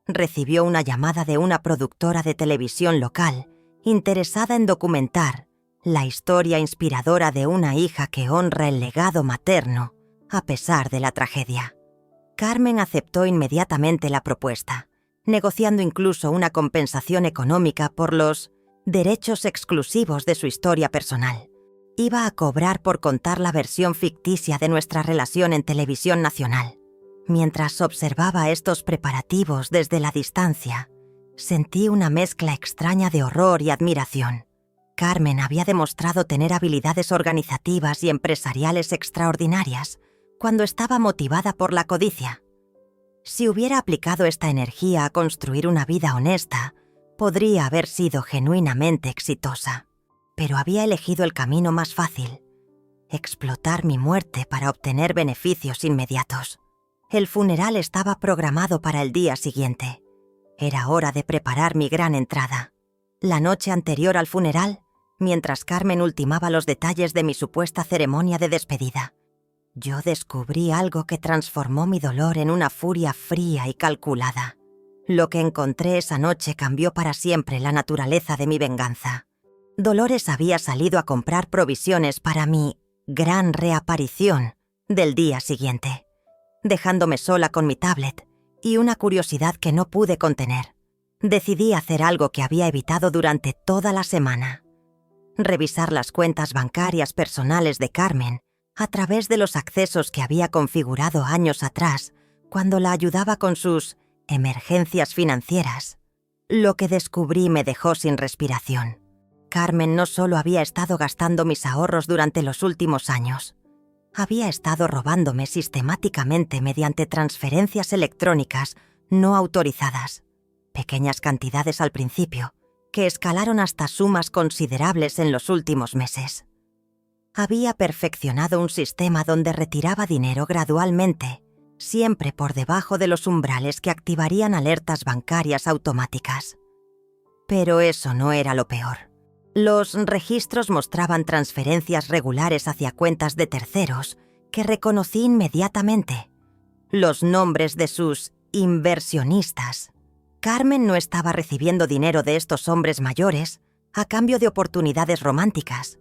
Recibió una llamada de una productora de televisión local interesada en documentar la historia inspiradora de una hija que honra el legado materno a pesar de la tragedia. Carmen aceptó inmediatamente la propuesta, negociando incluso una compensación económica por los derechos exclusivos de su historia personal. Iba a cobrar por contar la versión ficticia de nuestra relación en televisión nacional. Mientras observaba estos preparativos desde la distancia, sentí una mezcla extraña de horror y admiración. Carmen había demostrado tener habilidades organizativas y empresariales extraordinarias cuando estaba motivada por la codicia. Si hubiera aplicado esta energía a construir una vida honesta, podría haber sido genuinamente exitosa. Pero había elegido el camino más fácil: explotar mi muerte para obtener beneficios inmediatos. El funeral estaba programado para el día siguiente. Era hora de preparar mi gran entrada. La noche anterior al funeral, mientras Carmen ultimaba los detalles de mi supuesta ceremonia de despedida, yo descubrí algo que transformó mi dolor en una furia fría y calculada. Lo que encontré esa noche cambió para siempre la naturaleza de mi venganza. Dolores había salido a comprar provisiones para mi gran reaparición del día siguiente, dejándome sola con mi tablet y una curiosidad que no pude contener. Decidí hacer algo que había evitado durante toda la semana: revisar las cuentas bancarias personales de Carmen a través de los accesos que había configurado años atrás cuando la ayudaba con sus emergencias financieras. Lo que descubrí me dejó sin respiración. Carmen no solo había estado gastando mis ahorros durante los últimos años, había estado robándome sistemáticamente mediante transferencias electrónicas no autorizadas, pequeñas cantidades al principio, que escalaron hasta sumas considerables en los últimos meses. Había perfeccionado un sistema donde retiraba dinero gradualmente, siempre por debajo de los umbrales que activarían alertas bancarias automáticas. Pero eso no era lo peor. Los registros mostraban transferencias regulares hacia cuentas de terceros que reconocí inmediatamente. Los nombres de sus inversionistas. Carmen no estaba recibiendo dinero de estos hombres mayores a cambio de oportunidades románticas.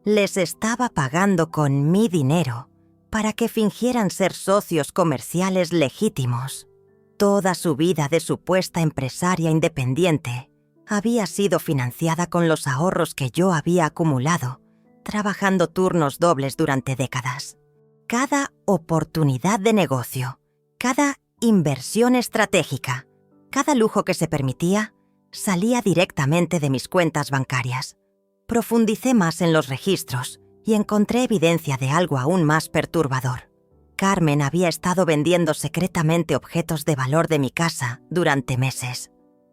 Les estaba pagando con mi dinero para que fingieran ser socios comerciales legítimos. Toda su vida de supuesta empresaria independiente había sido financiada con los ahorros que yo había acumulado, trabajando turnos dobles durante décadas. Cada oportunidad de negocio, cada inversión estratégica, cada lujo que se permitía, salía directamente de mis cuentas bancarias. Profundicé más en los registros y encontré evidencia de algo aún más perturbador. Carmen había estado vendiendo secretamente objetos de valor de mi casa durante meses.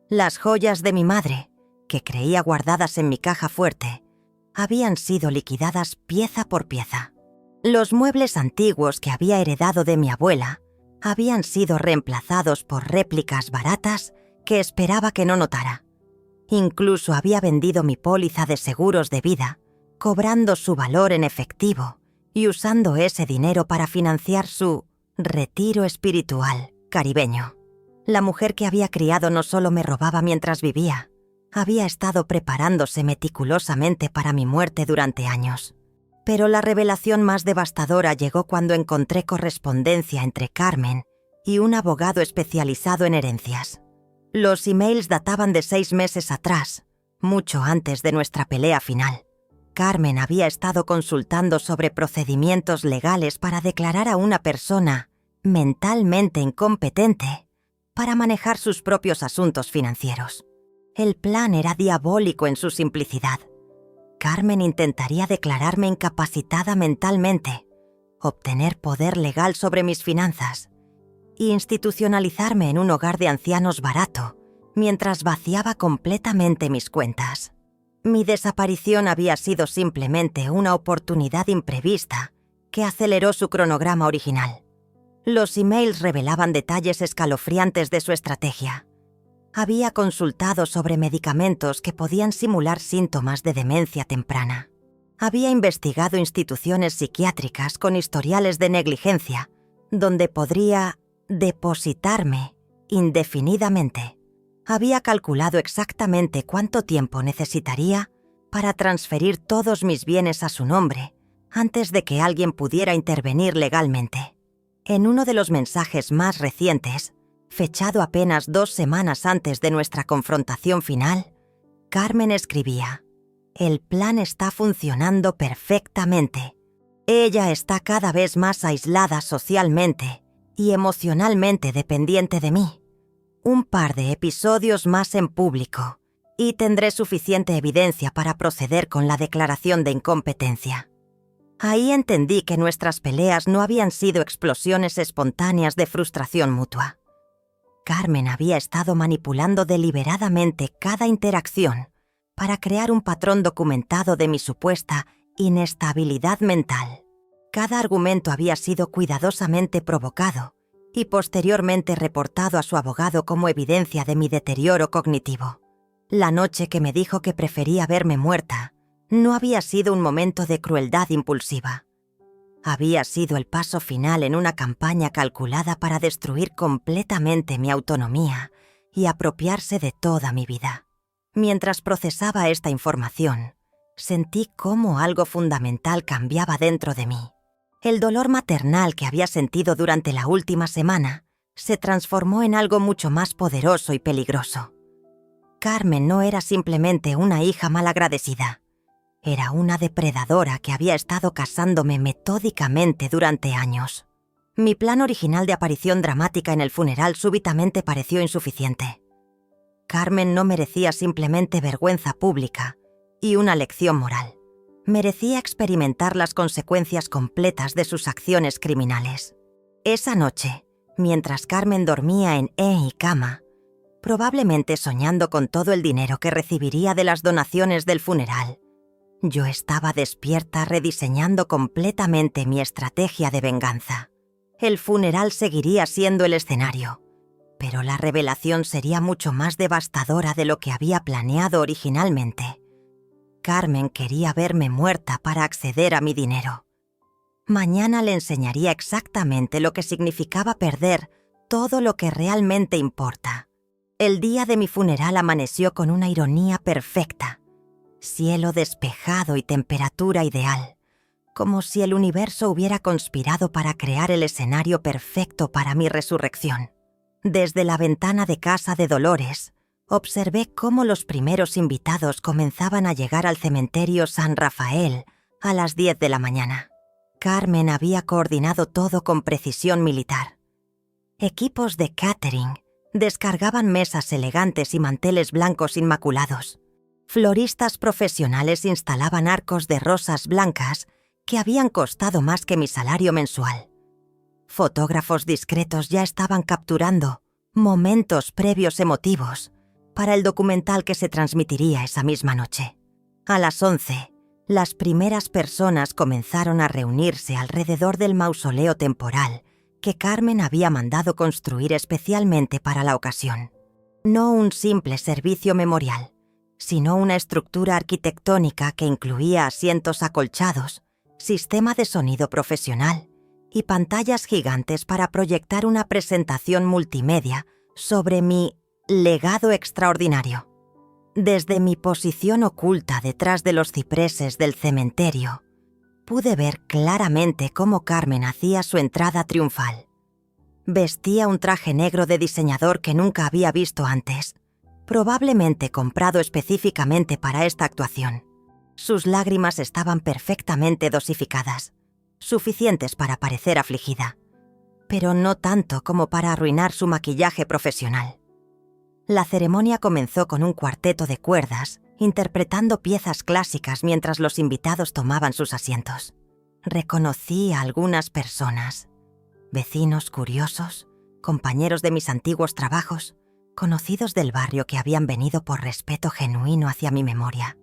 Las joyas de mi madre, que creía guardadas en mi caja fuerte, habían sido liquidadas pieza por pieza. Los muebles antiguos que había heredado de mi abuela habían sido reemplazados por réplicas baratas que esperaba que no notara. Incluso había vendido mi póliza de seguros de vida, cobrando su valor en efectivo y usando ese dinero para financiar su retiro espiritual caribeño. La mujer que había criado no solo me robaba mientras vivía, había estado preparándose meticulosamente para mi muerte durante años. Pero la revelación más devastadora llegó cuando encontré correspondencia entre Carmen y un abogado especializado en herencias. Los emails databan de 6 meses atrás, mucho antes de nuestra pelea final. Carmen había estado consultando sobre procedimientos legales para declarar a una persona mentalmente incompetente para manejar sus propios asuntos financieros. El plan era diabólico en su simplicidad. Carmen intentaría declararme incapacitada mentalmente, obtener poder legal sobre mis finanzas e institucionalizarme en un hogar de ancianos barato, mientras vaciaba completamente mis cuentas. Mi desaparición había sido simplemente una oportunidad imprevista que aceleró su cronograma original. Los emails revelaban detalles escalofriantes de su estrategia. Había consultado sobre medicamentos que podían simular síntomas de demencia temprana. Había investigado instituciones psiquiátricas con historiales de negligencia, donde podría depositarme indefinidamente. Había calculado exactamente cuánto tiempo necesitaría para transferir todos mis bienes a su nombre antes de que alguien pudiera intervenir legalmente. En uno de los mensajes más recientes, fechado apenas 2 semanas antes de nuestra confrontación final, Carmen escribía: «El plan está funcionando perfectamente. Ella está cada vez más aislada socialmente y emocionalmente dependiente de mí. Un par de episodios más en público y tendré suficiente evidencia para proceder con la declaración de incompetencia». Ahí entendí que nuestras peleas no habían sido explosiones espontáneas de frustración mutua. Carmen había estado manipulando deliberadamente cada interacción para crear un patrón documentado de mi supuesta inestabilidad mental. Cada argumento había sido cuidadosamente provocado y posteriormente reportado a su abogado como evidencia de mi deterioro cognitivo. La noche que me dijo que prefería verme muerta no había sido un momento de crueldad impulsiva. Había sido el paso final en una campaña calculada para destruir completamente mi autonomía y apropiarse de toda mi vida. Mientras procesaba esta información, sentí cómo algo fundamental cambiaba dentro de mí. El dolor maternal que había sentido durante la última semana se transformó en algo mucho más poderoso y peligroso. Carmen no era simplemente una hija malagradecida. Era una depredadora que había estado casándome metódicamente durante años. Mi plan original de aparición dramática en el funeral súbitamente pareció insuficiente. Carmen no merecía simplemente vergüenza pública y una lección moral. Merecía experimentar las consecuencias completas de sus acciones criminales. Esa noche, mientras Carmen dormía en y cama, probablemente soñando con todo el dinero que recibiría de las donaciones del funeral, yo estaba despierta rediseñando completamente mi estrategia de venganza. El funeral seguiría siendo el escenario, pero la revelación sería mucho más devastadora de lo que había planeado originalmente. Carmen quería verme muerta para acceder a mi dinero. Mañana le enseñaría exactamente lo que significaba perder todo lo que realmente importa. El día de mi funeral amaneció con una ironía perfecta. Cielo despejado y temperatura ideal, como si el universo hubiera conspirado para crear el escenario perfecto para mi resurrección. Desde la ventana de casa de Dolores, observé cómo los primeros invitados comenzaban a llegar al cementerio San Rafael a las 10 de la mañana. Carmen había coordinado todo con precisión militar. Equipos de catering descargaban mesas elegantes y manteles blancos inmaculados. Floristas profesionales instalaban arcos de rosas blancas que habían costado más que mi salario mensual. Fotógrafos discretos ya estaban capturando momentos previos emotivos para el documental que se transmitiría esa misma noche. A las 11, las primeras personas comenzaron a reunirse alrededor del mausoleo temporal que Carmen había mandado construir especialmente para la ocasión. No un simple servicio memorial, sino una estructura arquitectónica que incluía asientos acolchados, sistema de sonido profesional y pantallas gigantes para proyectar una presentación multimedia sobre mi legado extraordinario. Desde mi posición oculta detrás de los cipreses del cementerio, pude ver claramente cómo Carmen hacía su entrada triunfal. Vestía un traje negro de diseñador que nunca había visto antes, probablemente comprado específicamente para esta actuación. Sus lágrimas estaban perfectamente dosificadas, suficientes para parecer afligida, pero no tanto como para arruinar su maquillaje profesional. La ceremonia comenzó con un cuarteto de cuerdas, interpretando piezas clásicas mientras los invitados tomaban sus asientos. Reconocí a algunas personas, vecinos curiosos, compañeros de mis antiguos trabajos, conocidos del barrio que habían venido por respeto genuino hacia mi memoria.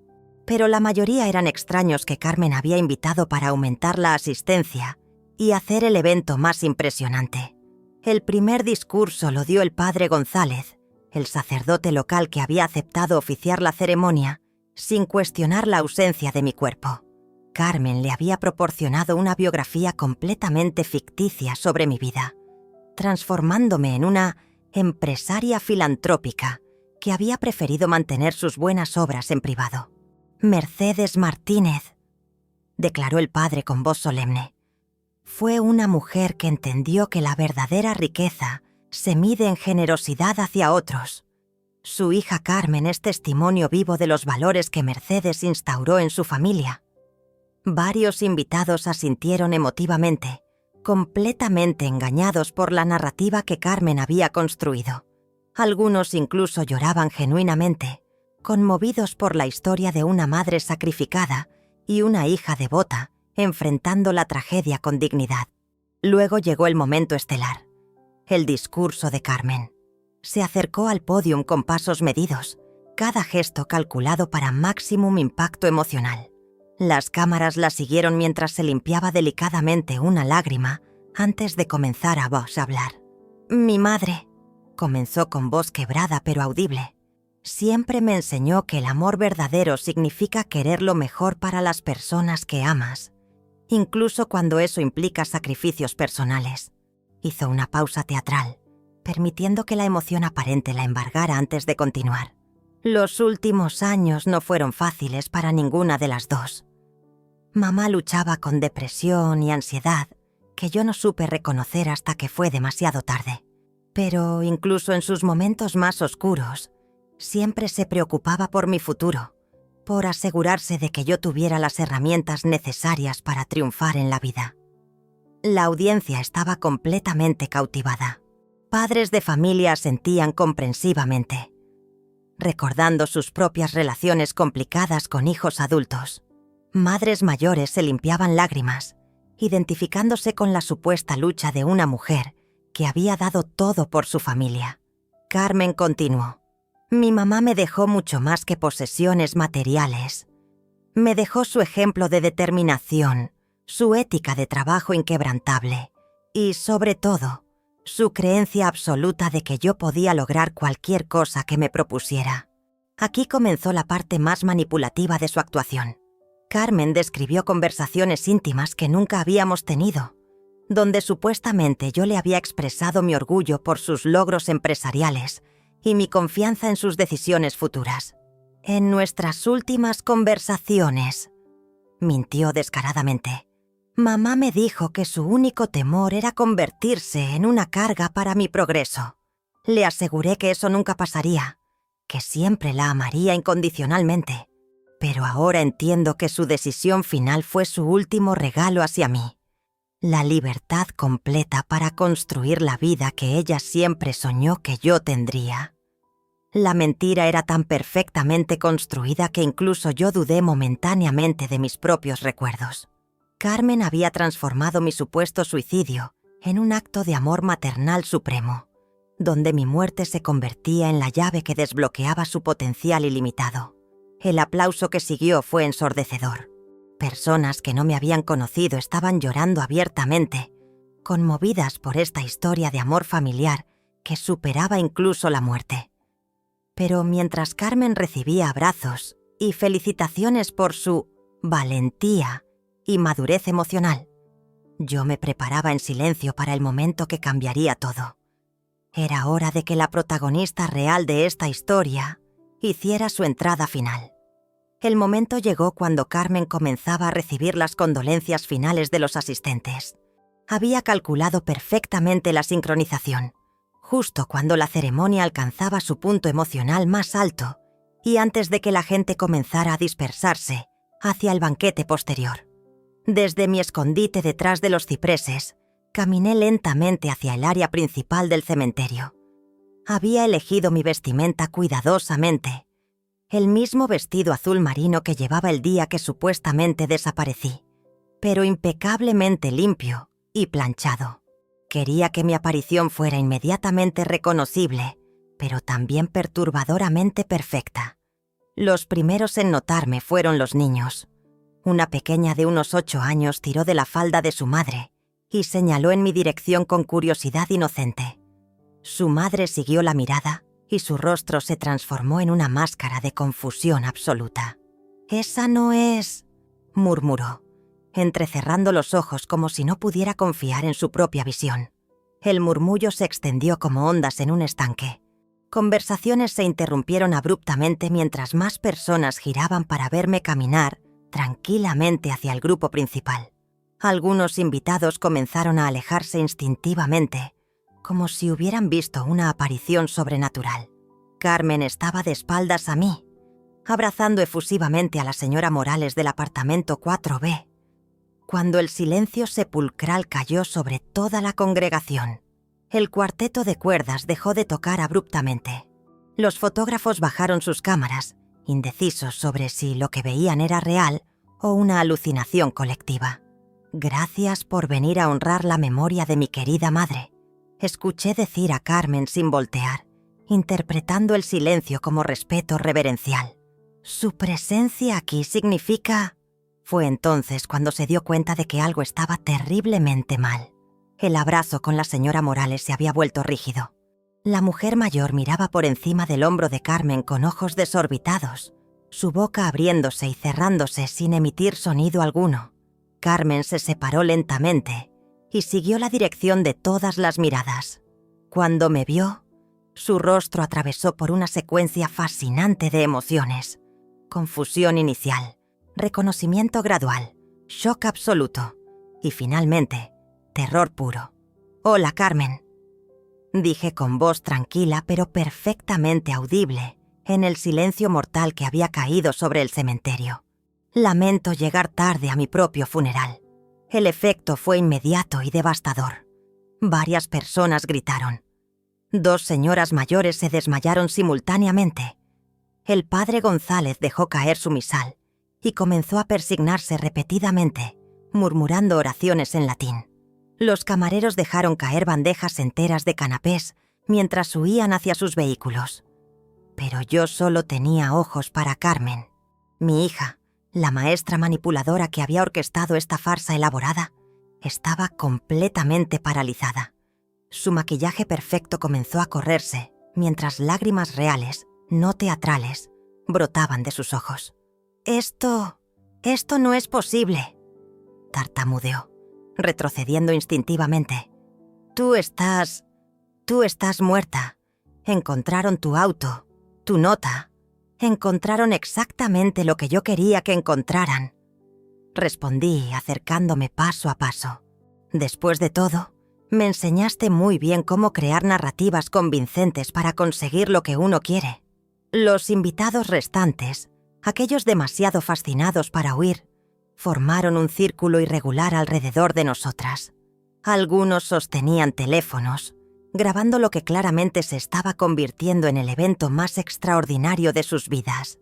Pero la mayoría eran extraños que Carmen había invitado para aumentar la asistencia y hacer el evento más impresionante. El primer discurso lo dio el padre González, el sacerdote local que había aceptado oficiar la ceremonia sin cuestionar la ausencia de mi cuerpo. Carmen le había proporcionado una biografía completamente ficticia sobre mi vida, transformándome en una empresaria filantrópica que había preferido mantener sus buenas obras en privado. Mercedes Martínez, declaró el padre con voz solemne, fue una mujer que entendió que la verdadera riqueza se mide en generosidad hacia otros. Su hija Carmen es testimonio vivo de los valores que Mercedes instauró en su familia. Varios invitados asintieron emotivamente, completamente engañados por la narrativa que Carmen había construido. Algunos incluso lloraban genuinamente, conmovidos por la historia de una madre sacrificada y una hija devota enfrentando la tragedia con dignidad. Luego llegó el momento estelar, el discurso de Carmen. Se acercó al pódium con pasos medidos, cada gesto calculado para máximo impacto emocional. Las cámaras la siguieron mientras se limpiaba delicadamente una lágrima antes de comenzar a hablar. Mi madre, comenzó con voz quebrada pero audible, siempre me enseñó que el amor verdadero significa querer lo mejor para las personas que amas, incluso cuando eso implica sacrificios personales. Hizo una pausa teatral, permitiendo que la emoción aparente la embargara antes de continuar. Los últimos años no fueron fáciles para ninguna de las dos. Mamá luchaba con depresión y ansiedad que yo no supe reconocer hasta que fue demasiado tarde. Pero incluso en sus momentos más oscuros, siempre se preocupaba por mi futuro, por asegurarse de que yo tuviera las herramientas necesarias para triunfar en la vida. La audiencia estaba completamente cautivada. Padres de familia asentían comprensivamente, recordando sus propias relaciones complicadas con hijos adultos. Madres mayores se limpiaban lágrimas, identificándose con la supuesta lucha de una mujer que había dado todo por su familia. Carmen continuó. Mi mamá me dejó mucho más que posesiones materiales. Me dejó su ejemplo de determinación, su ética de trabajo inquebrantable y, sobre todo, su creencia absoluta de que yo podía lograr cualquier cosa que me propusiera. Aquí comenzó la parte más manipulativa de su actuación. Carmen describió conversaciones íntimas que nunca habíamos tenido, donde supuestamente yo le había expresado mi orgullo por sus logros empresariales y mi confianza en sus decisiones futuras. En nuestras últimas conversaciones, mintió descaradamente, mamá me dijo que su único temor era convertirse en una carga para mi progreso. Le aseguré que eso nunca pasaría, que siempre la amaría incondicionalmente. Pero ahora entiendo que su decisión final fue su último regalo hacia mí. La libertad completa para construir la vida que ella siempre soñó que yo tendría. La mentira era tan perfectamente construida que incluso yo dudé momentáneamente de mis propios recuerdos. Carmen había transformado mi supuesto suicidio en un acto de amor maternal supremo, donde mi muerte se convertía en la llave que desbloqueaba su potencial ilimitado. El aplauso que siguió fue ensordecedor. Personas que no me habían conocido estaban llorando abiertamente, conmovidas por esta historia de amor familiar que superaba incluso la muerte. Pero mientras Carmen recibía abrazos y felicitaciones por su valentía y madurez emocional, yo me preparaba en silencio para el momento que cambiaría todo. Era hora de que la protagonista real de esta historia hiciera su entrada final. El momento llegó cuando Carmen comenzaba a recibir las condolencias finales de los asistentes. Había calculado perfectamente la sincronización, justo cuando la ceremonia alcanzaba su punto emocional más alto y antes de que la gente comenzara a dispersarse hacia el banquete posterior. Desde mi escondite detrás de los cipreses, caminé lentamente hacia el área principal del cementerio. Había elegido mi vestimenta cuidadosamente, el mismo vestido azul marino que llevaba el día que supuestamente desaparecí, pero impecablemente limpio y planchado. Quería que mi aparición fuera inmediatamente reconocible, pero también perturbadoramente perfecta. Los primeros en notarme fueron los niños. Una pequeña de unos 8 años tiró de la falda de su madre y señaló en mi dirección con curiosidad inocente. Su madre siguió la mirada y su rostro se transformó en una máscara de confusión absoluta. «Esa no es», murmuró, entrecerrando los ojos como si no pudiera confiar en su propia visión. El murmullo se extendió como ondas en un estanque. Conversaciones se interrumpieron abruptamente mientras más personas giraban para verme caminar tranquilamente hacia el grupo principal. Algunos invitados comenzaron a alejarse instintivamente, como si hubieran visto una aparición sobrenatural. Carmen estaba de espaldas a mí, abrazando efusivamente a la señora Morales del apartamento 4B, cuando el silencio sepulcral cayó sobre toda la congregación. El cuarteto de cuerdas dejó de tocar abruptamente. Los fotógrafos bajaron sus cámaras, indecisos sobre si lo que veían era real o una alucinación colectiva. «Gracias por venir a honrar la memoria de mi querida madre», escuché decir a Carmen sin voltear, interpretando el silencio como respeto reverencial. «Su presencia aquí significa...». Fue entonces cuando se dio cuenta de que algo estaba terriblemente mal. El abrazo con la señora Morales se había vuelto rígido. La mujer mayor miraba por encima del hombro de Carmen con ojos desorbitados, su boca abriéndose y cerrándose sin emitir sonido alguno. Carmen se separó lentamente y siguió la dirección de todas las miradas. Cuando me vio, su rostro atravesó por una secuencia fascinante de emociones. Confusión inicial, reconocimiento gradual, shock absoluto y finalmente, terror puro. «Hola, Carmen», dije con voz tranquila pero perfectamente audible en el silencio mortal que había caído sobre el cementerio. Lamento llegar tarde a mi propio funeral. El efecto fue inmediato y devastador. Varias personas gritaron. 2 señoras mayores se desmayaron simultáneamente. El padre González dejó caer su misal y comenzó a persignarse repetidamente, murmurando oraciones en latín. Los camareros dejaron caer bandejas enteras de canapés mientras huían hacia sus vehículos. Pero yo solo tenía ojos para Carmen, mi hija, la maestra manipuladora que había orquestado esta farsa elaborada. Estaba completamente paralizada. Su maquillaje perfecto comenzó a correrse, mientras lágrimas reales, no teatrales, brotaban de sus ojos. Esto no es posible», tartamudeó, retrocediendo instintivamente. Tú estás muerta. Encontraron tu auto, tu nota. Encontraron exactamente lo que yo quería que encontraran. Respondí, acercándome paso a paso. Después de todo, me enseñaste muy bien cómo crear narrativas convincentes para conseguir lo que uno quiere. Los invitados restantes, aquellos demasiado fascinados para huir, formaron un círculo irregular alrededor de nosotras. Algunos sostenían teléfonos, grabando lo que claramente se estaba convirtiendo en el evento más extraordinario de sus vidas.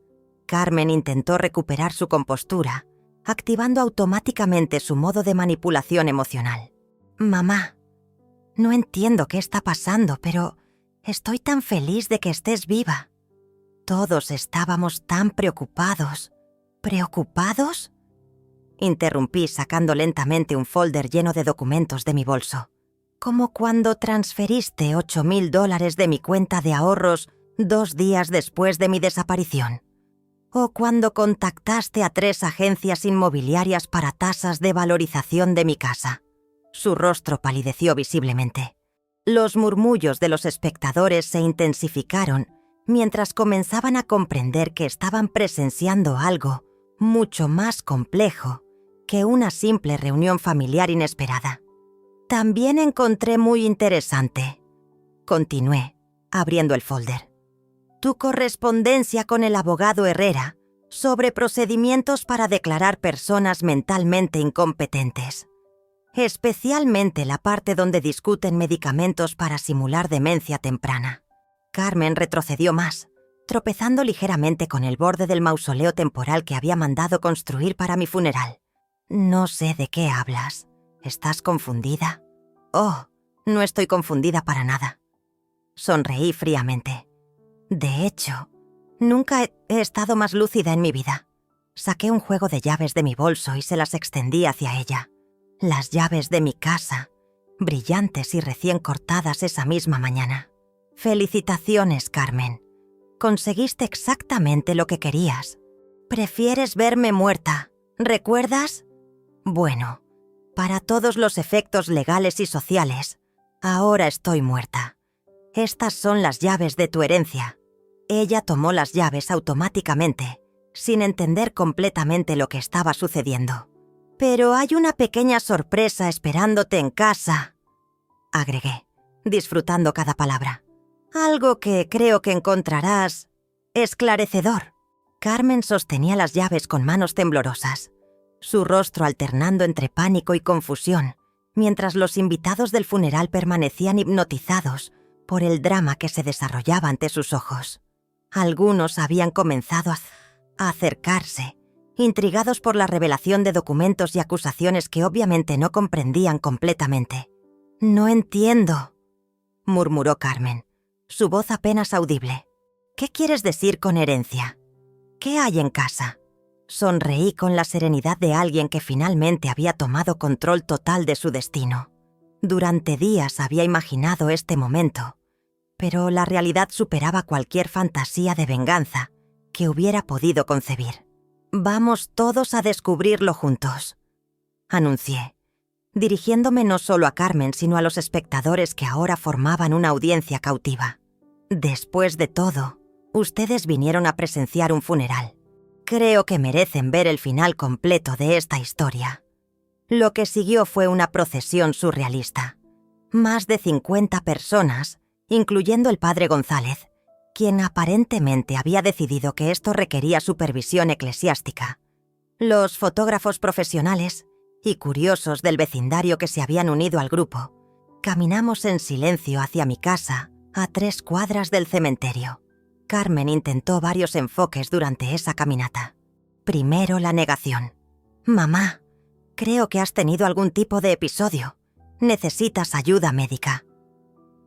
Carmen intentó recuperar su compostura, activando automáticamente su modo de manipulación emocional. «Mamá, no entiendo qué está pasando, pero estoy tan feliz de que estés viva. Todos estábamos tan preocupados». «¿Preocupados?», interrumpí sacando lentamente un folder lleno de documentos de mi bolso. «Como cuando transferiste $8,000 de mi cuenta de ahorros 2 días después de mi desaparición. O cuando contactaste a 3 agencias inmobiliarias para tasas de valorización de mi casa». Su rostro palideció visiblemente. Los murmullos de los espectadores se intensificaron mientras comenzaban a comprender que estaban presenciando algo mucho más complejo que una simple reunión familiar inesperada. «También encontré muy interesante», continué, abriendo el folder, «tu correspondencia con el abogado Herrera sobre procedimientos para declarar personas mentalmente incompetentes. Especialmente la parte donde discuten medicamentos para simular demencia temprana». Carmen retrocedió más, tropezando ligeramente con el borde del mausoleo temporal que había mandado construir para mi funeral. «No sé de qué hablas. ¿Estás confundida?» «Oh, no estoy confundida para nada». Sonreí fríamente. De hecho, nunca he estado más lúcida en mi vida. Saqué un juego de llaves de mi bolso y se las extendí hacia ella. Las llaves de mi casa, brillantes y recién cortadas esa misma mañana. «Felicitaciones, Carmen. Conseguiste exactamente lo que querías. Prefieres verme muerta, ¿recuerdas? Bueno, para todos los efectos legales y sociales, ahora estoy muerta. Estas son las llaves de tu herencia». Ella tomó las llaves automáticamente, sin entender completamente lo que estaba sucediendo. «Pero hay una pequeña sorpresa esperándote en casa», agregué, disfrutando cada palabra. «Algo que creo que encontrarás esclarecedor». Carmen sostenía las llaves con manos temblorosas, su rostro alternando entre pánico y confusión, mientras los invitados del funeral permanecían hipnotizados por el drama que se desarrollaba ante sus ojos. Algunos habían comenzado a acercarse, intrigados por la revelación de documentos y acusaciones que obviamente no comprendían completamente. «No entiendo», murmuró Carmen, su voz apenas audible. «¿Qué quieres decir con herencia? ¿Qué hay en casa?» Sonreí con la serenidad de alguien que finalmente había tomado control total de su destino. Durante días había imaginado este momento, pero la realidad superaba cualquier fantasía de venganza que hubiera podido concebir. «Vamos todos a descubrirlo juntos», anuncié, dirigiéndome no solo a Carmen, sino a los espectadores que ahora formaban una audiencia cautiva. «Después de todo, ustedes vinieron a presenciar un funeral. Creo que merecen ver el final completo de esta historia». Lo que siguió fue una procesión surrealista. Más de 50 personas, incluyendo el padre González, quien aparentemente había decidido que esto requería supervisión eclesiástica. Los fotógrafos profesionales y curiosos del vecindario que se habían unido al grupo, caminamos en silencio hacia mi casa, a 3 cuadras del cementerio. Carmen intentó varios enfoques durante esa caminata. Primero la negación. «Mamá, creo que has tenido algún tipo de episodio. Necesitas ayuda médica».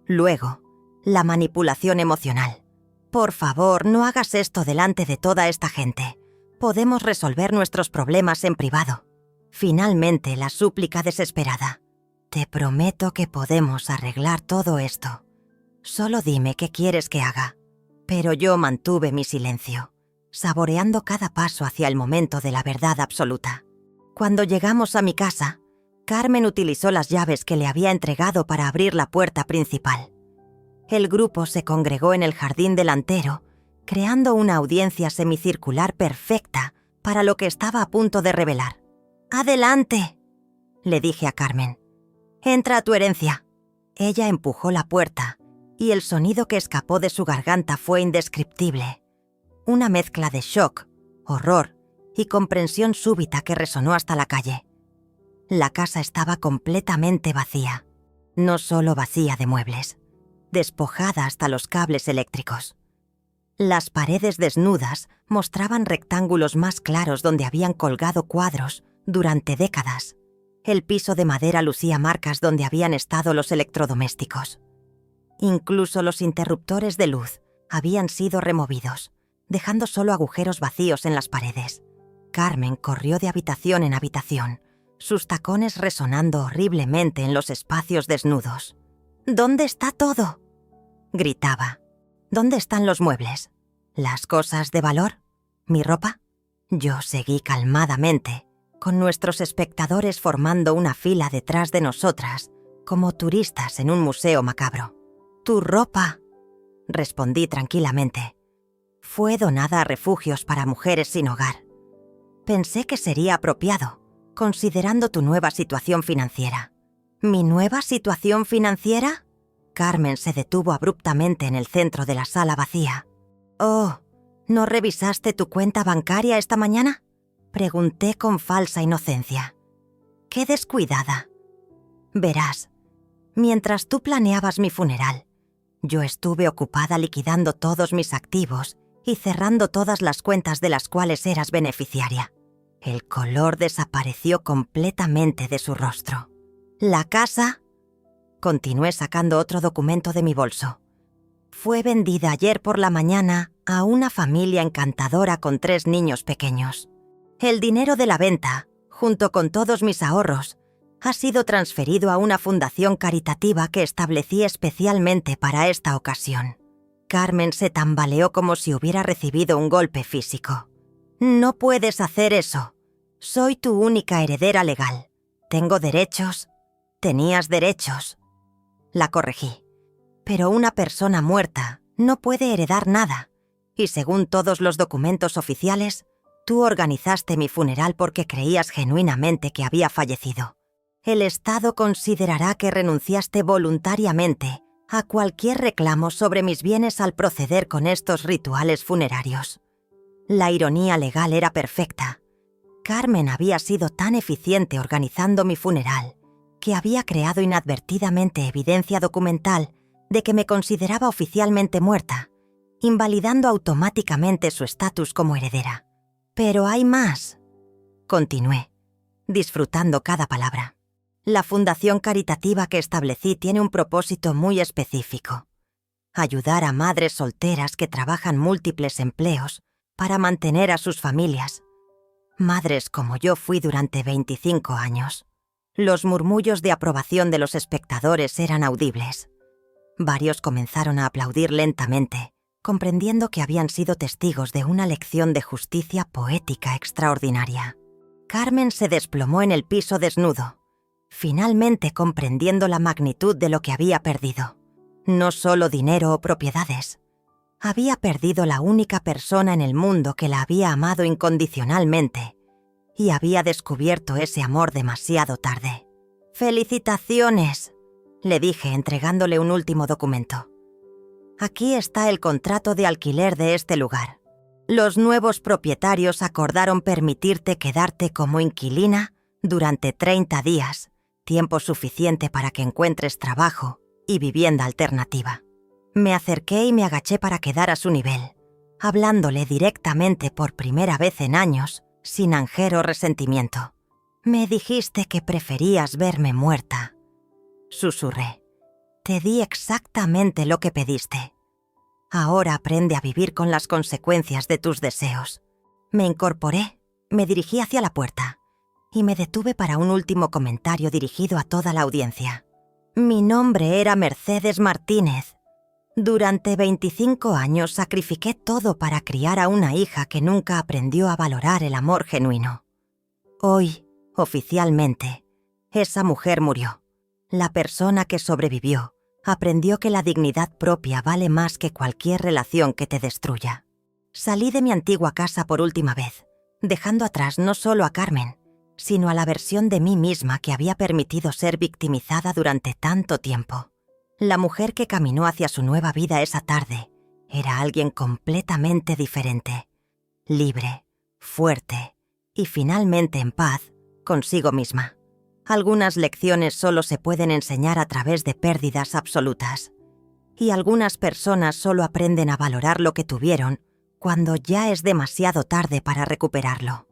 Luego, la manipulación emocional. «Por favor, no hagas esto delante de toda esta gente. Podemos resolver nuestros problemas en privado». Finalmente, la súplica desesperada. «Te prometo que podemos arreglar todo esto. Solo dime qué quieres que haga». Pero yo mantuve mi silencio, saboreando cada paso hacia el momento de la verdad absoluta. Cuando llegamos a mi casa, Carmen utilizó las llaves que le había entregado para abrir la puerta principal. El grupo se congregó en el jardín delantero, creando una audiencia semicircular perfecta para lo que estaba a punto de revelar. «Adelante», le dije a Carmen. «Entra a tu herencia». Ella empujó la puerta y el sonido que escapó de su garganta fue indescriptible. Una mezcla de shock, horror y comprensión súbita que resonó hasta la calle. La casa estaba completamente vacía. No solo vacía de muebles, despojada hasta los cables eléctricos. Las paredes desnudas mostraban rectángulos más claros donde habían colgado cuadros durante décadas. El piso de madera lucía marcas donde habían estado los electrodomésticos. Incluso los interruptores de luz habían sido removidos, dejando solo agujeros vacíos en las paredes. Carmen corrió de habitación en habitación, sus tacones resonando horriblemente en los espacios desnudos. «¿Dónde está todo?», gritaba. «¿Dónde están los muebles? ¿Las cosas de valor? ¿Mi ropa?». Yo seguí calmadamente, con nuestros espectadores formando una fila detrás de nosotras, como turistas en un museo macabro. «Tu ropa», respondí tranquilamente. «Fue donada a refugios para mujeres sin hogar. Pensé que sería apropiado, considerando tu nueva situación financiera». «¿Mi nueva situación financiera?». Carmen se detuvo abruptamente en el centro de la sala vacía. «Oh, ¿no revisaste tu cuenta bancaria esta mañana?», pregunté con falsa inocencia. «Qué descuidada». «Verás, mientras tú planeabas mi funeral, yo estuve ocupada liquidando todos mis activos y cerrando todas las cuentas de las cuales eras beneficiaria». El color desapareció completamente de su rostro. «La casa», continué sacando otro documento de mi bolso, «fue vendida ayer por la mañana a una familia encantadora con 3 niños pequeños. El dinero de la venta, junto con todos mis ahorros, ha sido transferido a una fundación caritativa que establecí especialmente para esta ocasión». Carmen se tambaleó como si hubiera recibido un golpe físico. «No puedes hacer eso. Soy tu única heredera legal. Tengo derechos». «Tenías derechos», la corregí. «Pero una persona muerta no puede heredar nada. Y según todos los documentos oficiales, tú organizaste mi funeral porque creías genuinamente que había fallecido. El Estado considerará que renunciaste voluntariamente a cualquier reclamo sobre mis bienes al proceder con estos rituales funerarios». La ironía legal era perfecta. Carmen había sido tan eficiente organizando mi funeral que había creado inadvertidamente evidencia documental de que me consideraba oficialmente muerta, invalidando automáticamente su estatus como heredera. «Pero hay más», continué, disfrutando cada palabra. «La fundación caritativa que establecí tiene un propósito muy específico: ayudar a madres solteras que trabajan múltiples empleos para mantener a sus familias. Madres como yo fui durante 25 años. Los murmullos de aprobación de los espectadores eran audibles. Varios comenzaron a aplaudir lentamente, comprendiendo que habían sido testigos de una lección de justicia poética extraordinaria. Carmen se desplomó en el piso desnudo, finalmente comprendiendo la magnitud de lo que había perdido. No solo dinero o propiedades. Había perdido la única persona en el mundo que la había amado incondicionalmente y había descubierto ese amor demasiado tarde. «¡Felicitaciones!», le dije entregándole un último documento. «Aquí está el contrato de alquiler de este lugar. Los nuevos propietarios acordaron permitirte quedarte como inquilina durante 30 días, tiempo suficiente para que encuentres trabajo y vivienda alternativa». Me acerqué y me agaché para quedar a su nivel, hablándole directamente por primera vez en años, sin anger o resentimiento. «Me dijiste que preferías verme muerta», susurré. «Te di exactamente lo que pediste. Ahora aprende a vivir con las consecuencias de tus deseos». Me incorporé, me dirigí hacia la puerta y me detuve para un último comentario dirigido a toda la audiencia. Mi nombre era Mercedes Martínez. Durante 25 años sacrifiqué todo para criar a una hija que nunca aprendió a valorar el amor genuino. Hoy, oficialmente, esa mujer murió. La persona que sobrevivió aprendió que la dignidad propia vale más que cualquier relación que te destruya. Salí de mi antigua casa por última vez, dejando atrás no solo a Carmen, sino a la versión de mí misma que había permitido ser victimizada durante tanto tiempo. La mujer que caminó hacia su nueva vida esa tarde era alguien completamente diferente, libre, fuerte y finalmente en paz consigo misma. Algunas lecciones solo se pueden enseñar a través de pérdidas absolutas, y algunas personas solo aprenden a valorar lo que tuvieron cuando ya es demasiado tarde para recuperarlo.